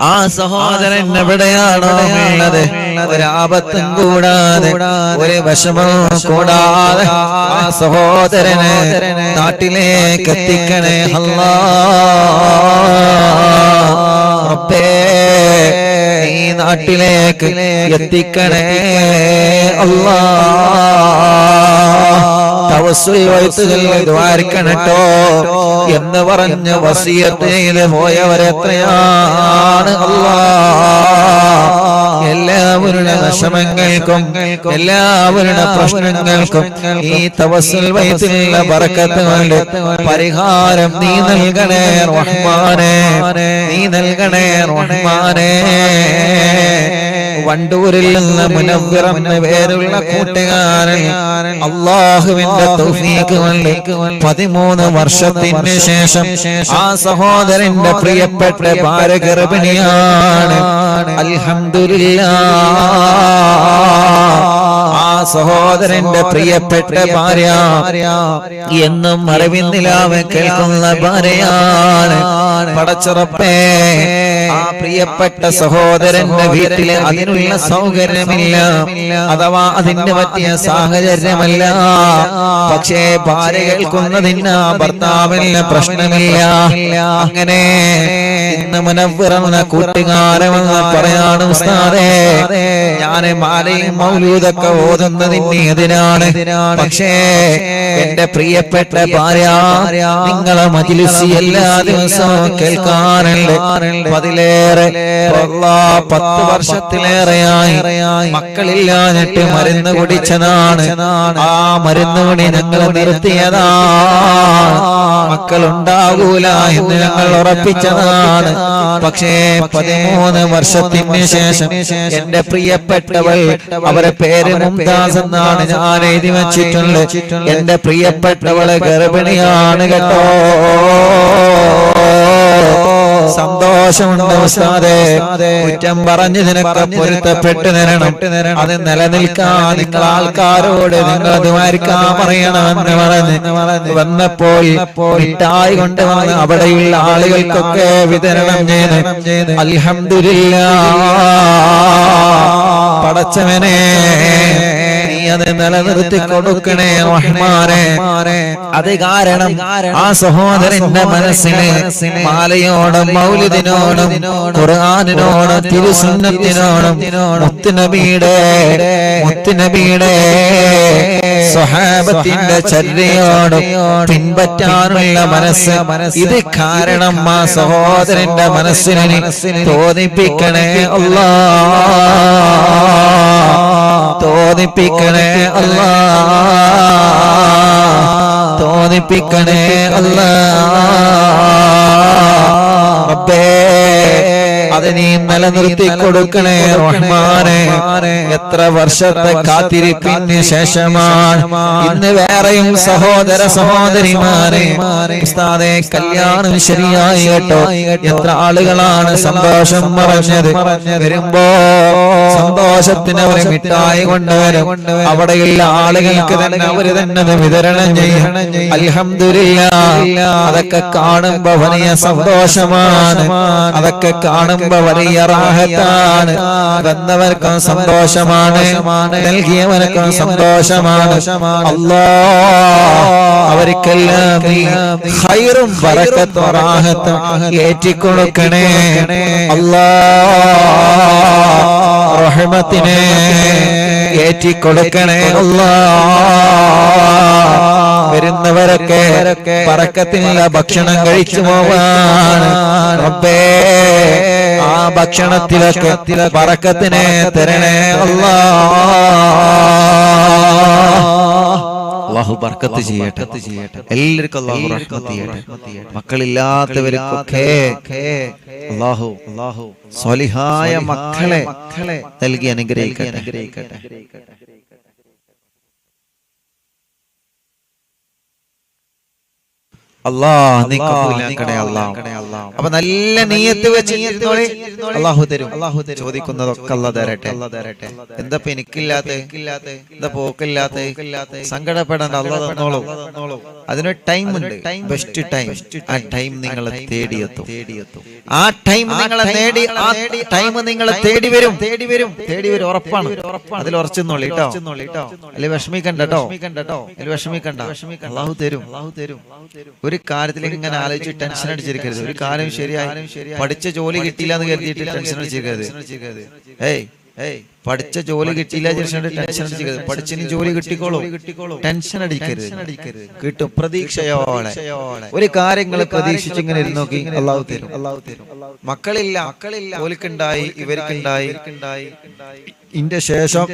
ആ സഹോദരൻ എവിടെയാണോ ഉള്ളത്, ഒരാപത്തും കൂടാതെ ഒരു വിഷമവും കൂടാതെ ആ സഹോദരനെ നാട്ടിലേക്ക് എത്തിക്കണേ റബ്ബേ, ഈ നാട്ടിലേക്ക് എത്തിക്കണേ തവസ്സുൽ ബൈത്തുകൾ ദ്വാരിക്കണട്ടോ എന്ന് പറഞ്ഞ് വസിയത്ത് ചെയ്ത് പോയവരെത്രയാണ്. എല്ലാവരുടെ വിഷമങ്ങൾക്കും എല്ലാവരുടെ പ്രശ്നങ്ങൾക്കും ഈ തവസ്സുൽ ബൈത്തിലുള്ള ബറക്കത്ത് കൊണ്ട് പരിഹാരം നീ നൽകണേ റഹ്മാനേ, നീ നൽകണേ റഹ്മാനേ. വണ്ടൂരിൽ നിന്ന് മുനവ്വിർ എന്ന പേരുള്ള കൂട്ടുകാരൻ അല്ലാഹുവിന്റെ തൗഫീഖ് കൊണ്ട് 13 വർഷത്തിന് ശേഷം ആ സഹോദരന്റെ പ്രിയപ്പെട്ട ഭാര്യ ഗർഭിണിയാണ്. അൽഹംദുലില്ലാഹ്. ആ സഹോദരന്റെ പ്രിയപ്പെട്ട ഭാര്യ എന്നും അറിവിന്നിലാവ് കേൾക്കുന്ന ഭാര്യയാണ്. പടച്ചറപ്പേ, ആ പ്രിയപ്പെട്ട സഹോദരന്റെ വീട്ടില് അതിനുള്ള സൗകര്യമില്ല, അഥവാ അതിന് പറ്റിയ സാഹചര്യമല്ല. പക്ഷേ ഭാര്യ കേൾക്കുന്നതിന് ഭർത്താവിന് പ്രശ്നമില്ല. അങ്ങനെ ഇന്ന് മുനവ്വിർ എന്ന കൂട്ടുകാരമെന്ന് പറയാണ് ഉസ്താദേ, ഞാന് മാലയും മൗലൂദൊക്കെ ഓതുന്നതിന് എതിരാണ്. പക്ഷേ എന്റെ പ്രിയപ്പെട്ട ഭാര്യ നിങ്ങളെ മജ്‌ലിസ് എല്ലാ ദിവസവും കേൾക്കാറുണ്ട്. 10 വർഷത്തിലേറെയായി മക്കളില്ലാഞ്ഞിട്ട് മരുന്ന് കുടിച്ചതാണ്. ആ മരുന്ന് കുടി ഞങ്ങൾ നിർത്തിയതാണ്. മക്കളുണ്ടാകൂല എന്ന് ഞങ്ങൾ ഉറപ്പിച്ചതാണ്. പക്ഷേ 13 വർഷത്തിന് ശേഷം എന്റെ പ്രിയപ്പെട്ടവൾ, അവരെ പേര് മുംതാസ് എന്നാണ് ഞാൻ എഴുതി വച്ചിട്ടുള്ളത്, എന്റെ പ്രിയപ്പെട്ടവള് ഗർഭിണിയാണ് കേട്ടോ. സന്തോഷമുണ്ട് ഉസ്താദേ, കുറ്റം പറഞ്ഞു നിനക്ക് പൊരുത്തപ്പെട്ടു തരണം. അത് നിലനിൽക്കാൻ നിങ്ങൾ ആൾക്കാരോട് നിങ്ങൾ ദ്വാരിക്കാൻ പറയണമെന്ന് പറഞ്ഞ് വന്നപ്പോൾ മിഠായി കൊണ്ടുവന്ന് അവിടെയുള്ള ആളുകൾക്കൊക്കെ വിതരണം ചെയ്ത് അൽഹംദുലില്ലാഹ്. പടച്ചവനെ, നീ അത് നിലനിർത്തി കൊടുക്കണേ റഹ്മാനേ. അത് കാരണം ആ സഹോദരന്റെ മനസ്സിന് മാലയോടും മൗലിദിനോടും ഖുർആനിനോടും തിരുസുന്നത്തിനോടും മുത്തുനബിയുടെ സ്വഹാബത്തിന്റെ ചര്യയോടും പിൻപറ്റാനുള്ള മനസ്സ്, ഇത് കാരണം ആ സഹോദരന്റെ മനസ്സിനെ തോന്നിപ്പിക്കണേ അല്ലാഹ്, തോന്നിപ്പിക്കണേ അല്ലാഹ്, തോന്നിപ്പിക്കണേ അല്ലാഹ്. റബ്ബേ, അത് നീ നിലനിർത്തി കൊടുക്കണേ റഹ്മാനേ. എത്ര വർഷത്തെ കാത്തിരിപ്പിന് ശേഷമാണ് ഇന്ന് വേറെയും സഹോദര സഹോദരിമാരെ ഉസ്താദേ കല്യാണം ശരിയായി കേട്ടോ. എത്ര ആളുകളാണ് സന്തോഷം പറഞ്ഞത്. വരുമ്പോ സന്തോഷത്തിന് അവരെ മിഠായി കൊണ്ടുവരും. അവിടെയുള്ള ആളുകൾക്ക് തന്നെ അവര് തന്നെ വിതരണം ചെയ്യും. അൽഹംദുലില്ലാഹ്. അതൊക്കെ കാണുമ്പോ വലിയ സന്തോഷമാണ്, അതൊക്കെ കാണുമ്പോ വലിയ റാഹത്താണ്. വന്നവർക്കും സന്തോഷമാണ്, നൽകിയവർക്കും സന്തോഷമാണ്. അല്ലാഹ് അവർക്കെല്ലാം ഖൈറും ബറക്കത്തും റാഹത്തും ഏറ്റിക്കൊടുക്കണേ അല്ലാഹ്. റഹ്മത്തിനെ ഏറ്റിക്കൊടുക്കണേ അല്ലാഹ്. വരുന്നവരൊക്കെ ബറക്കത്തിനുള്ള ഭക്ഷണം കഴിച്ചു പോവാണ് റബ്ബേ. ആ ഭക്ഷണത്തിലൊക്കെ ബറക്കത്തിനെ തരണേ അല്ലാഹ്. അല്ലാഹു ബർക്കത്ത് ചെയ്യട്ടെ. എല്ലാവർക്കും അല്ലാഹു റഹ്മത്ത് ചെയ്യട്ടെ. മക്കളില്ലാത്തവർക്കൊക്കെ അല്ലാഹു സ്വാലിഹായ മക്കളെ നൽകി അനുഗ്രഹിക്കട്ടെ. അപ്പൊ നല്ല നീയത്ത് വെച്ച് അല്ലാഹു തരും. ചോദിക്കുന്നതൊക്കെ അല്ലാഹു തരട്ടെ. എന്താ എനിക്കില്ലാത്ത, എന്താ പോക്കില്ലാത്ത, സങ്കടപ്പെടേണ്ട, അല്ലാഹു തന്നോളൂ. അതിനൊരു ടൈം ഉണ്ട്, ബെസ്റ്റ് ടൈം. ആ ടൈം നിങ്ങളെ തേടിയെത്തും. ആ ടൈം നിങ്ങളെ നേടി, ആ ടൈം നിങ്ങളെ തേടി വരും. ഉറപ്പാണ്. അതിൽ ഉറച്ചെന്നോളി കേട്ടോ. അതിൽ വിഷമിക്കണ്ട കേട്ടോ. അതിൽ വിഷമിക്കണ്ട. അല്ലാഹു തരും. ഒരു കാര്യത്തിൽ ഇങ്ങനെ ആലോചിച്ച് ടെൻഷൻ അടിച്ചിരിക്കരുത്. ഒരു കാര്യം ശരിയായി പഠിച്ച ജോലി കിട്ടിയില്ല എന്ന് കരുതിയിട്ട് ടെൻഷൻ അടിച്ചിരിക്കരുത്. പഠിച്ച ജോലി കിട്ടിയില്ല ടെൻഷൻ അടിക്കരുത്. പഠിച്ചതിന് ജോലി കിട്ടിക്കോളൂ, ടെൻഷൻ അടിക്കരുത്. കിട്ടും പ്രതീക്ഷയോടെ. ഒരു കാര്യങ്ങൾ പ്രതീക്ഷിച്ച് ഇങ്ങനെ ഇരുന്ന് നോക്കി, അല്ലാഹു തരും. മക്കളില്ല, ഓൽക്കുണ്ടായി, ഇവർക്കുണ്ടായി. ഇതിന്റെ ശേഷം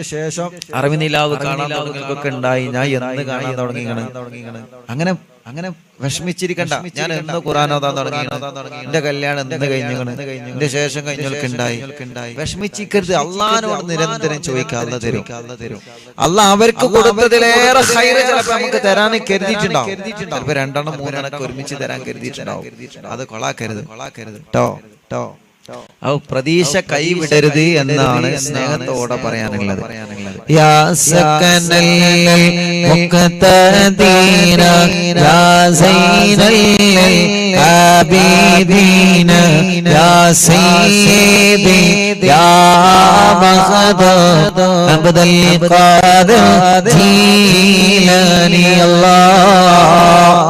അറിവിനിലാവ് കാണാൻ തുടങ്ങിയൊക്കെ ഉണ്ടായി. ഞാൻ എന്ന് കാണാൻ തുടങ്ങിയാണ്. അങ്ങനെ വിഷമിച്ചിരിക്കണ്ട. ഞാൻ എന്ന് ഖുർആൻ ഓതാൻ തുടങ്ങിയാണ്. എന്റെ കല്യാണം എന്ന് കഴിഞ്ഞാണ്, എന്റെ ശേഷം കഴിഞ്ഞൊക്കെണ്ടായി. വിഷമിച്ചിരിക്കരുത്. അള്ളാഹിനോട് നിരന്തരം ചോദിക്കുക, അല്ലാഹു തരും. അല്ലാഹ് അവർക്ക് കൊടുത്തതിലേറെ ഖൈർ ചിലപ്പോൾ നമുക്ക് തരാൻ കരുതിയിട്ടുണ്ടാവും. ചിലപ്പോൾ 2 3 ഒരുമിച്ച് തരാൻ കരുതിയിട്ടുണ്ടാവും. അത് കൊളാക്കരുത് കേട്ടോ. പ്രതീക്ഷ കൈവിടരുത് എന്നാണ് സ്നേഹത്തോടെ പറയാനുള്ളത്. യാ സക്കനൽ മുഖതദീന യാ സൈനൽ ആബിദീന യാ സയ്യിദി യാ മഖദദ അബ്ദുൽ ഖാദിർ ജീലാനി. അല്ലാഹ്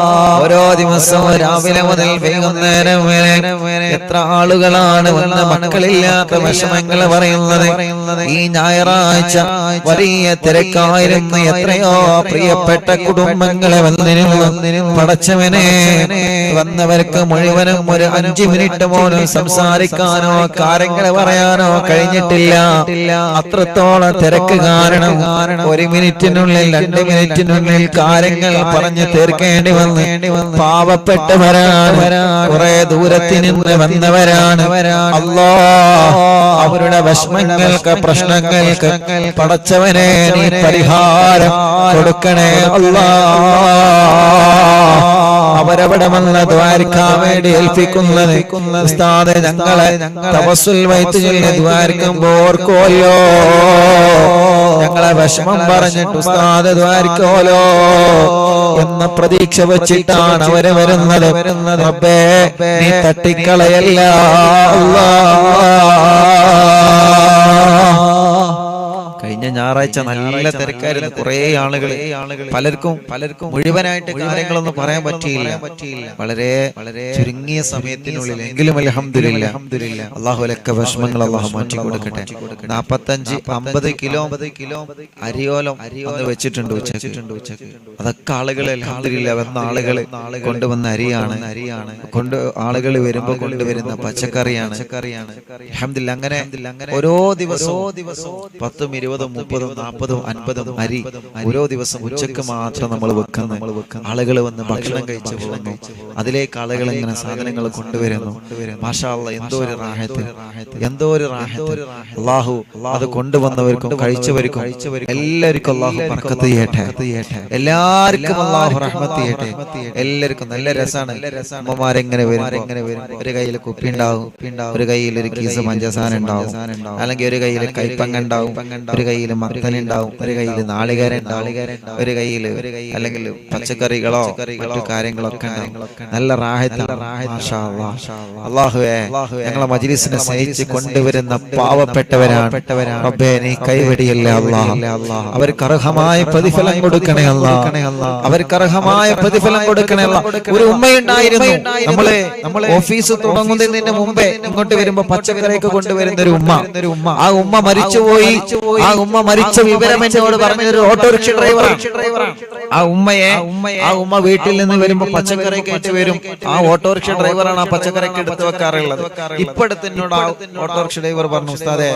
ഓരോ ദിവസവും രാവിലെ മുതൽ വൈകുന്നേരം വരെ എത്ര ആളുകളാണ് വന്ന മക്കളില്ലാത്ത വിഷമങ്ങൾ പറയുന്നത്. ഈ ഞായറാഴ്ച വലിയ തിരക്കായിരുന്നു. എത്രയോ പ്രിയപ്പെട്ട കുടുംബങ്ങളെ വന്നിരുന്നു. പടച്ചവനെ, വന്നവർക്ക് മുഴുവനും ഒരു 5 മിനിറ്റ് പോലും സംസാരിക്കാനോ കാര്യങ്ങൾ പറയാനോ കഴിഞ്ഞിട്ടില്ല. അത്രത്തോളം തിരക്ക് കാരണം 1 മിനിറ്റിനുള്ളിൽ 2 മിനിറ്റിനുള്ളിൽ കാര്യങ്ങൾ പറഞ്ഞു തീർക്കേണ്ടി വന്നു. പാവപ്പെട്ടവരാണ്, കുറെ ദൂരത്തിൽ നിന്ന് വന്നവരാണ്. അല്ലാഹ് അവരുടെ വിഷമങ്ങൾക്ക്, പ്രശ്നങ്ങൾക്ക് പടച്ചവനെ നീ പരിഹാരം കൊടുക്കണേ അല്ലാഹ്. അവരവിടെ വന്ന് ദ്വാരക്കാൻ വേണ്ടി ഏൽപ്പിക്കുന്നത് ഉസ്താദെ, ഞങ്ങളെ തവസ്സുൽ വൈത്ത് ചൊല്ലി ദ്വാരക്കുമ്പോൾ ഓർക്കോലോ, ഞങ്ങളെ വിഷമം പറഞ്ഞിട്ട് ഉസ്താദ് ദ്വാരക്കോലോ എന്ന പ്രതീക്ഷ വെച്ചിട്ടാണ് അവര് വരുന്നത്. റബ്ബേ നീ തട്ടിക്കളയല്ല അല്ലാഹ്. കഴിഞ്ഞ ഞായറാഴ്ച നല്ല തിരക്കായിരുന്നു. കുറെ ആളുകൾ, പലർക്കും മുഴുവനായിട്ട് കാര്യങ്ങളൊന്നും പറയാൻ പറ്റിയില്ല. വളരെ ചുരുങ്ങിയ സമയത്തിനുള്ളിൽ എങ്കിലും അൽഹംദുലില്ലാഹ് അല്ലാഹുലക്ക വിഷമങ്ങൾ അല്ലാഹു മാറ്റി കൊടുക്കട്ടെ. 45-50 കിലോ അരിയോലം അന്ന് വെച്ചിട്ടുണ്ട് ഉച്ചക്ക്. അതൊക്കെ ആളുകൾ അൽഹംദുലില്ലാഹ് വന്ന ആളുകൾ കൊണ്ടുവന്ന അരിയാണ്. ആളുകൾ വരുമ്പോൾ കൊണ്ടുവരുന്ന പച്ചക്കറിയാണ്. അൽഹംദുലില്ലാഹ് അങ്ങനെ ഓരോ ദിവസവും 10, 20, 30, 40, 50 അരി ഓരോ ദിവസം ഉച്ചക്ക് മാത്രം നമ്മൾ വെക്കുന്നു. ആളുകൾ വന്ന് ഭക്ഷണം കഴിച്ചു പോകുന്നു. അതിലേക്ക് ആളുകൾ ഇങ്ങനെ സാധനങ്ങൾ കൊണ്ടുവരുന്നു. മാഷാ അല്ലാഹ്, എന്തോ ഒരു റാഹത്ത്. അല്ലാഹു അത് കൊണ്ടുവന്നവർക്കും കഴിച്ചവർക്കും എല്ലാവർക്കും അല്ലാഹു ബർക്കത്ത് ചെയ്യട്ടെ. എല്ലാവർക്കും അല്ലാഹു റഹ്മത്ത് ചെയ്യട്ടെ. എല്ലാവർക്കും നല്ല രസാണ്. അമ്മമാരെങ്ങനെ വരും, ഒരു കയ്യിൽ കുപ്പി ഉണ്ടാവും, ഒരു കയ്യിൽ ഒരു കീസ് പഞ്ചസാര ഉണ്ടാവും, അല്ലെങ്കിൽ ഒരു കയ്യിൽ കൈപ്പങ്ങ ഉണ്ടാവും, ഒരു കയ്യിൽ മത്തൻ ഉണ്ടാവും, ഒരു കയ്യിൽ നാളികേരം ഉണ്ടാവും, ഒരു കയ്യിൽ അല്ലെങ്കിൽ പച്ചക്കറികളോ മറ്റു കാര്യങ്ങളൊക്കെ ഉണ്ടാവും. നല്ല റാഹത്ത്. അല്ലാഹുവേ, ഞങ്ങളെ മജ്‌ലിസിനെ സ്നേഹിച്ച് കൊണ്ടുവരുന്ന പാവപ്പെട്ടവരാണ്. റബ്ബേ നീ കൈവെടിയല്ലേ അല്ലാഹ്. അവർക്ക് അർഹമായ പ്രതിഫലം കൊടുക്കണേ അല്ലാഹ്. അവർക്ക് അർഹമായ പ്രതിഫലം കൊടുക്കണേ അല്ലാഹ്. ഒരു ഉമ്മയുണ്ടായിരുന്നു, നമ്മളെ ഓഫീസ് തുടങ്ങുന്നതിന് മുമ്പേ ഇങ്ങോട്ട് വരുമ്പോ പച്ചക്കറിയൊക്കെ കൊണ്ടുവരുന്ന ഒരു ഉമ്മ. ആ ഉമ്മ മരിച്ചുപോയി. ആ ഉമ്മ ഉമ്മ മരിച്ച വിവരം എന്നോട് പറഞ്ഞൊരു ഓട്ടോറിക്ഷ ഡ്രൈവറാണ്. ആ ഉമ്മ വീട്ടിൽ നിന്ന് വരുമ്പോ പച്ചക്കറി കയറ്റി വരും. ആ ഓട്ടോറിക്ഷ ഡ്രൈവറാണ് ആ പച്ചക്കറിക്ക് എടുത്തു വെക്കാറുള്ളത്. ഇപ്പോഴത്തെ എന്നോട് ആ ഓട്ടോറിക്ഷ ഡ്രൈവർ പറഞ്ഞു, ഉസ്താദേ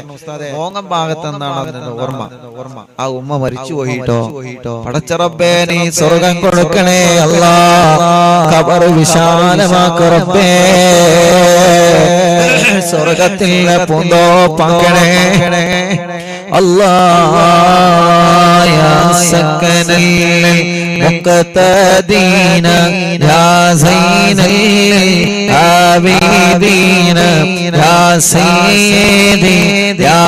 മോങ്ങം ഭാഗത്ത് എന്നാണ് അതിന്റെ ഓർമ്മ. ആ ഉമ്മ മരിച്ചു പോയിട്ടോ. പടച്ച റബ്ബേ നീ സ്വർഗം കൊടുക്കണേ അല്ലാ, ഖബർ വിശാലമാക്ക റബ്ബേ, സ്വർഗത്തിലെ പൂന്തോപ്പാക്കണേ അല്ലാഹ്. യാ സക്കനൽ മുഖ്തദീന യാ സൈനൽ ആബിദീന യാ സയ്യിദി യാ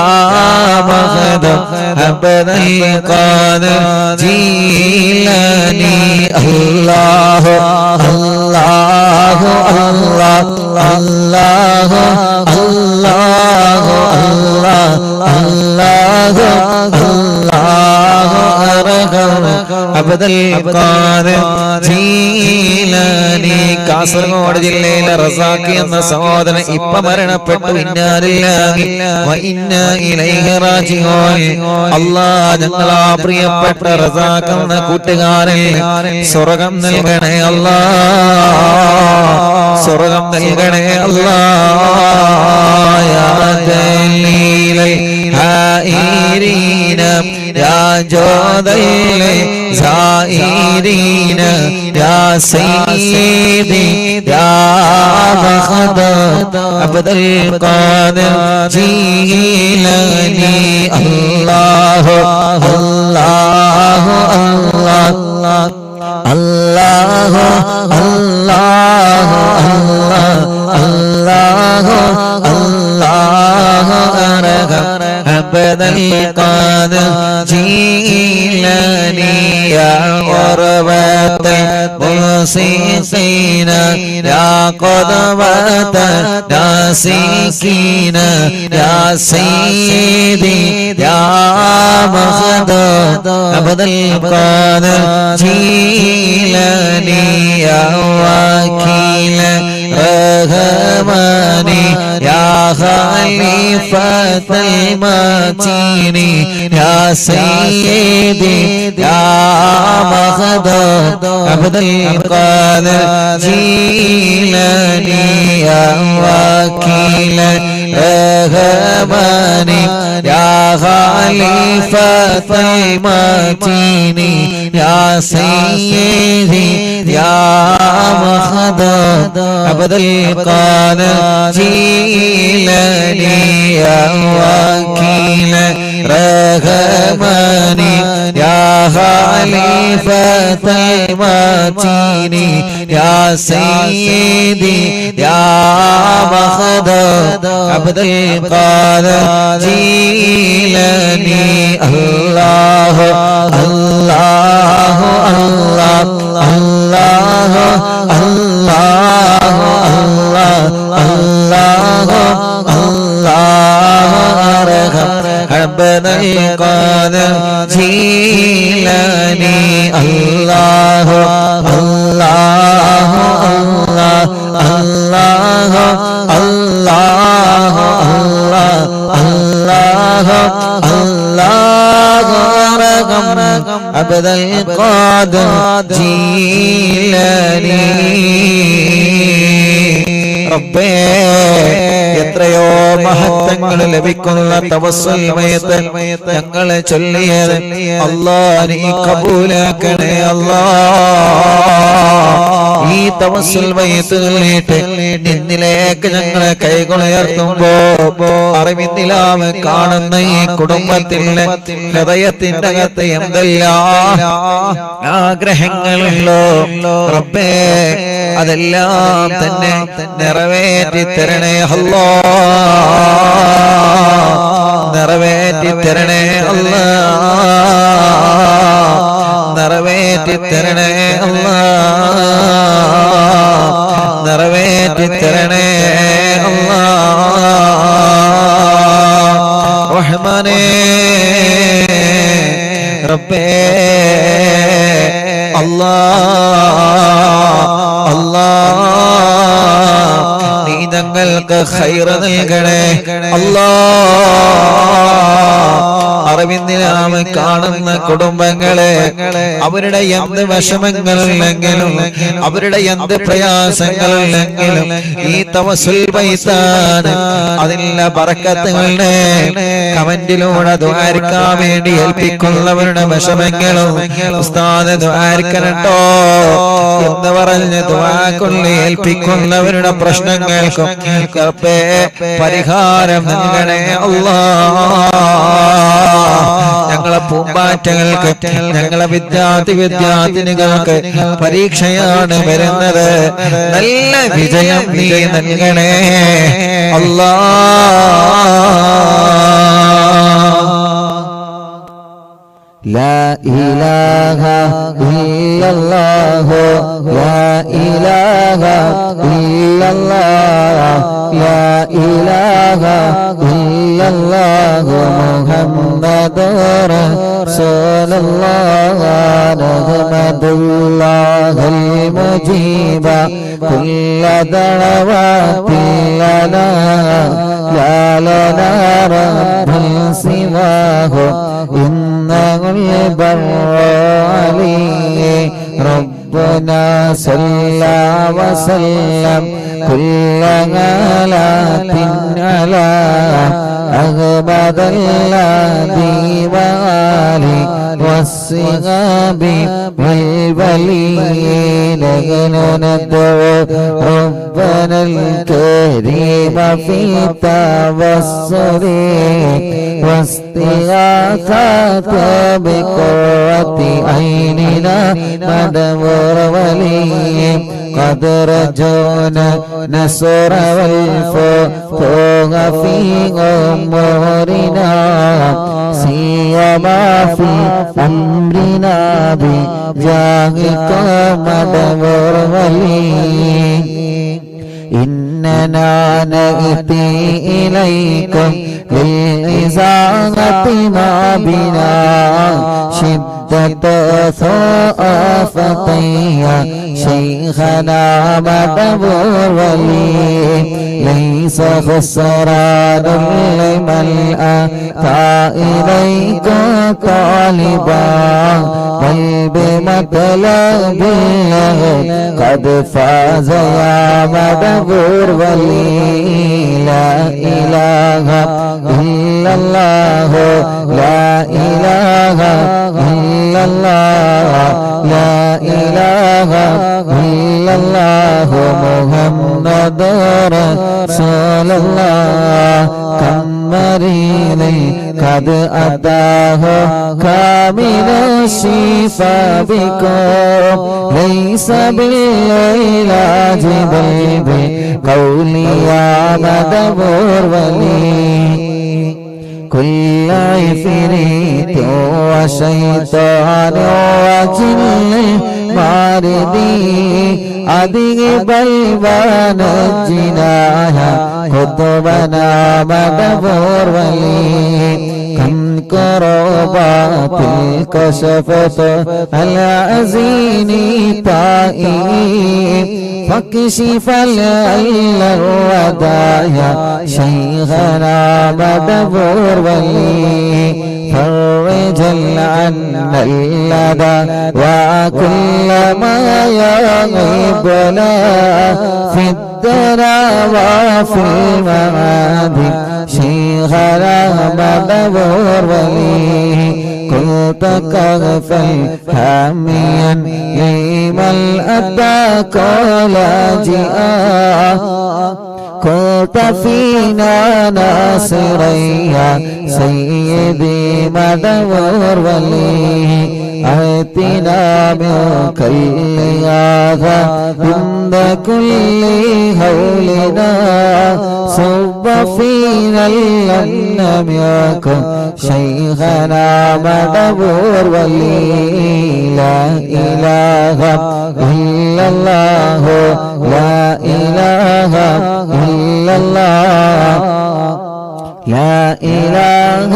മഖദം അബ്ദൽ ഖാദിർ ജീലാനി. അല്ലാഹു അല്ലാഹു അല്ലാഹു അല്ലാഹു അല്ലാഹു അല്ലാഹു അബ്ദൽ ഖാദിർ ജീലാനി. കാസർഗോഡ് ജില്ലയിലെ റസാഖ് എന്ന സഹോദരൻ ഇപ്പ മരണപ്പെട്ടു. ഇന്നാ ലില്ലാഹി വ ഇന്നാ ഇലൈഹി റാജിഊൻ. അല്ലാഹ് ഞങ്ങളാ പ്രിയപ്പെട്ട റസാഖ് എന്ന കൂട്ടുകാരൻ സ്വർഗ്ഗം നൽകണേ അല്ലാഹ്, സ്വർഗ്ഗം നൽകണേ അല്ലാഹ്. യാ ദലീലൽ ഹായിരീന യാ ജോദൽ സായിരീന യാ സയ്യിദി യാ മഖദം അബ്ദൽ ഖാദിർ ജീലാനി. അല്ലാഹു അല്ലാഹു അല്ലാഹു അല്ലാഹു അല്ലാഹു അല്ലാഹു അല്ലാഹു അബ്ദൽ ഖാദിർ ജീലാനി. യാ ഖുർബത്തൽ മുസീഖീന യാ ഖുദ്വത്തൽ നാസിഖീന യാ സയ്യിദി യാ മഖദം അബ്ദൽ ഖാദിർ ജീലാനി. യാ വകീല റഹ്മാനി യാ ഖലീഫത്തൽ മാതീനി യാ സയ്യിദി യാ മഖദം അബ്ദൽ ഖാദിർ ജീലാനി. യാ വകീല റഹ്മാനി യാ ഖലീഫത്തൽ മാതീനി യാ സയ്യിദി യാ മഖദം അബ്ദൽ ഖാദിർ ജീലാനി. യാ വകീല റഹ്മാനി യാ ഖലീഫത്തൽ മാതീനി യാ സയ്യിദി യാ മഖദം അബ്ദൽ ഖാദിർ ജീലാനി. അല്ലാഹു അല്ലാഹു അല്ലാഹു അല്ലാഹു അല്ലാഹു അല്ലാഹു അബ്ദൽ ഖാദിർ ജീലാനി. അല്ലാഹു അല്ലാഹു അല്ലാഹു അല്ലാഹു അല്ലാഹു അല്ലാഹു അബ്ദൽ ഖാദിർ ജീലാനി. റബ്ബേ എത്രയോ മഹത്വങ്ങൾ ലഭിക്കുന്ന തവസ്സുൽ മയത്ത് ഞങ്ങളെ ചൊല്ലിയത് അല്ലാഹ് നീ കബൂലാക്കണേ അല്ലാഹ്. ഈ തവസ്സുൽ മയത്തുകളിട്ട് നിന്നിലേക്ക് ഞങ്ങളെ കൈകളുയർത്തുമ്പോ അറിവിന്ദിലാവ് കാണുന്ന ഈ കുടുംബത്തിന്റെ ഹൃദയത്തിന്റെ അകത്ത് എന്തെല്ലാം ആഗ്രഹങ്ങളുണ്ടോ റബ്ബേ അതെല്ലാം തന്നെ നിറവേറ്റി തരണേ അല്ലാഹ്, നിറവേറ്റി തരണേ അല്ലാഹ്, നിറവേറ്റി തരണേ അല്ലാഹ്, നിറവേറ്റി തരണേ അല്ലാഹ്. റഹ്മാനേ റബ്ബേ അല്ലാഹ് അല്ലാഹ് നീ ഞങ്ങൾക്ക് ഖൈർ നൽകണേ അല്ലാഹ്. അറിവിന്ദിനാമം കാണുന്ന കുടുംബങ്ങളെ അവരുടെ എന്ത് വിഷമങ്ങളുണ്ടെങ്കിലും അവരുടെ എന്ത് പ്രയാസങ്ങളുണ്ടെങ്കിലും ഈ തവസ്സുൽ ബൈത്താണ് അതിന്റെ ബറക്കത്തുകളുടെ കമന്റിലൂടെ ദുആരിക്കാൻ വേണ്ടി ഏൽപ്പിക്കുന്നവരുടെ വിഷമങ്ങളും ഉസ്താദ് ദുആരിക്കണട്ടോ എന്ന് പറഞ്ഞ് ദുആ കൊണ്ട് ഏൽപ്പിക്കുന്നവരുടെ പ്രശ്നങ്ങൾക്കും പരിഹാരം നൽകണേ അല്ലാഹ്. ഞങ്ങളെ പൂമ്പാറ്റകൾക്ക് ഞങ്ങളെ വിദ്യാർത്ഥിനികൾക്ക് പരീക്ഷയാണ് വരുന്നത്, നല്ല വിജയം നീ നൽകണേ അല്ലാഹ്. لا إله إلا الله لا إله إلا الله لا إله إلا الله محمد رسول الله نحمد الله المجيب كل دعوات لنا لا لنا رب سواه إنه البر عليه ربنا صلى وسلم كل غلات على أغبد الذي وآله والصحاب والولين ندعو ربنا الكريم في توسل واستغاثة بقوة عيننا مدبر ولي قد رجونا نصر والفتوح في أمورنا سيما في أمرنا بجاهك مدبر ولي إننا نأتي إليكم للإزاغة ما بنا شدة ثقافتي شيخنا مدبر ولي ليس خسران لمن أتى إليكم طالبا بل بمطلب الله قد فاز يا مدبر ولي لا إله إلا الله لا إله إلا الله لا إله إلا الله محمد رسول الله كم مريض قد أتاه كامل الشفاء بكم ليس بالعلاج بل بقولي يا مدبر ولي كل عفريت وشيطان وجن ماردي أذهب البان الجناح قطبنا مدبر ولي كم كربات الكشفت العزين طائي فاكشف العل الودايا شيخنا مدبر ولي فرج عنا اللدى وكل ما يغيبنا في الدنا وفي المعاد شيخنا مدبر ولي كنت كغفا حاميا لمن أتاك لاجئا كنت فينا ناصريا سيدي مدبر ولي آتنا من كل هذا عند كل هولنا صب فينا لم يكن شيخنا مدبر ولي لا إله إلا الله لا إله إلا الله لا إله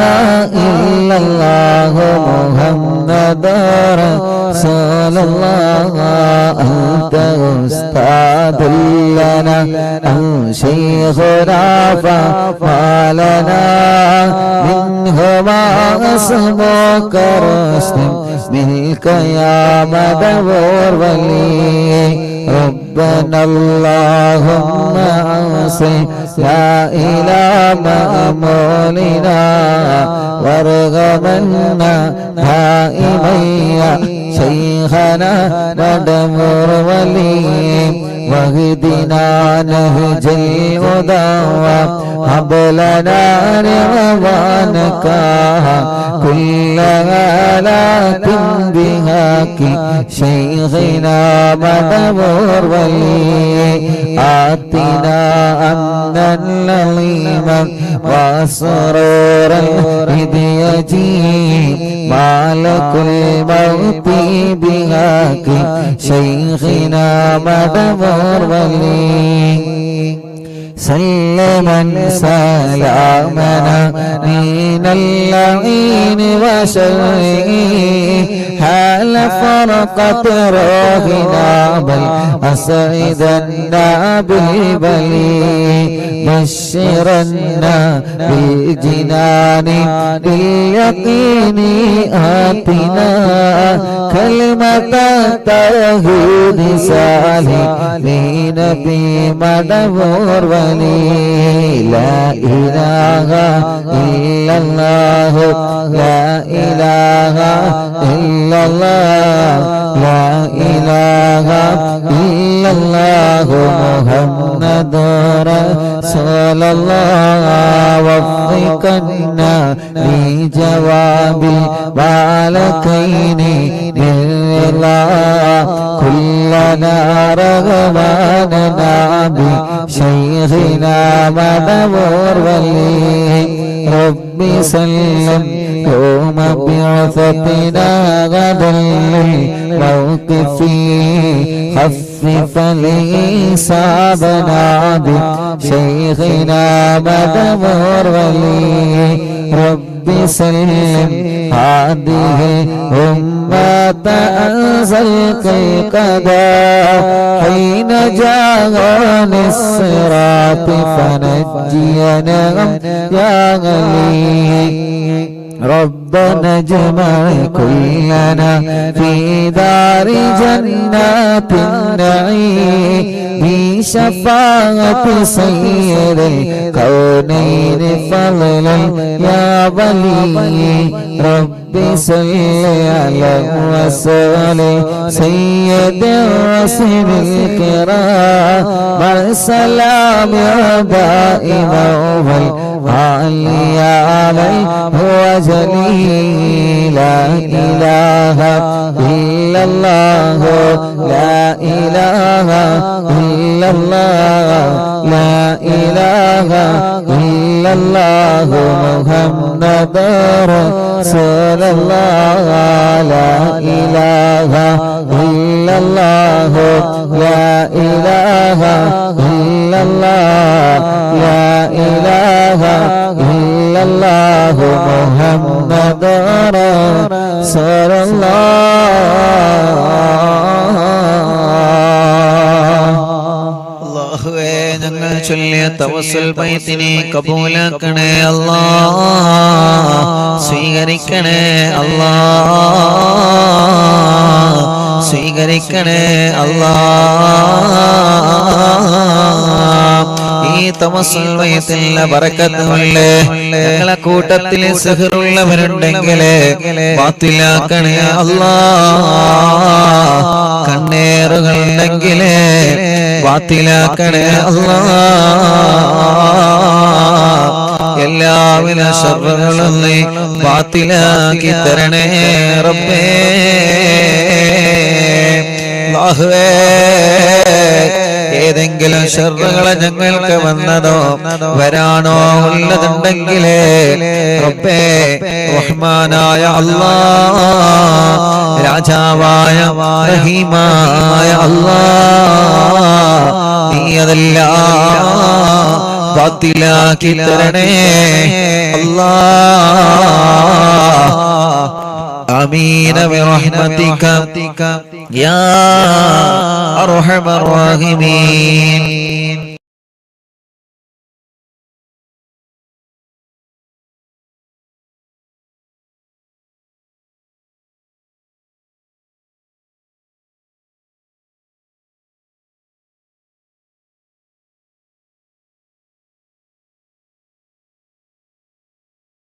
إلا الله محمد رسول الله أنت أستاذ لنا أو شيخنا فما لنا منهما اسمك رسم منك يا مدبور ولي ربنا اللهم أوصي لا إله مأمولنا وارغمنا دائما يا شيخنا مدبور ولي واهدنا نهج الهدى وهب لنا رضوانك كل آلات بهاك شيخنا مدبور ولي آتنا أمنا لظيما وسرورا إذ يجيء مالك الموت بهاك شيخنا مدبور ولي سلما سلامنا من اللعين وشره حال فرقة روحنا بل أسعدنا بالبلي بشرنا بالجنان باليقين آتنا كلمة توحيد سالمين بمدبور ولي لا إله إلا الله لا إله إلا الله لا إله إلا الله محمد رسول الله وفقنا لجواب الملكين بالله كلنا رغباننا بشيخنا مدبور ولي ربي سلم يوم بعثتنا غدا للموقف خفف لإصابنا بشيخنا مدبور ولي ربي سلم هذه الأمة أنزلك القضاء حين جاءني الصراط فنجينا يا غلي ربنا اجمع كلنا في دار جنات النعيم بشفاعة سيد الكونين فضلا يا ولي ربي صل على وسلم سيد الرسل الكرام مع السلام دائما والعلي عليه هو جليل لا إله إلا الله لا إله إلا الله لا إله إلا الله محمد رسول الله لا إله إلا الله لا إله إلا الله لا إله إلا الله محمد رسول അല്ലാഹുവേ ഞങ്ങൾ ചൊല്ലിയ തവസ്സുൽ ബൈത്തിനെ കബൂലാക്കണേ അല്ലാ സ്വീകരിക്കണേ അല്ലാ സ്വീകരിക്കണേ അല്ലാ ഈ തവസ്സുൽ ബൈത്തിന്റെ ബറക്കത്ത് കൊണ്ട് ഞങ്ങളെ കൂട്ടത്തിൽ സിഹ്റുള്ളവരുണ്ടെങ്കിൽ ബാത്തിലാക്കണേ അല്ലാ കണ്ണേറുകൾ ഉണ്ടെങ്കിൽ ബാത്തിലാക്കണേ അല്ലാ എല്ലാവിധ ശർറുകളും നീ ബാത്തിലാക്കി തരണേ റബ്ബേ അല്ലാഹുവേ ഏതെങ്കിലും ശർറുകളെ ഞങ്ങൾക്ക് വന്നതോ വരാനോ ഉള്ളതുണ്ടെങ്കിൽ റബ്ബേ റഹ്മാനായ അല്ലാഹ് രാജാവായ റഹീമായ അല്ലാഹ് നീ അതെല്ലാം ബാത്തിലാക്കി തരണേ آمين برحمتك يا أرحم الراحمين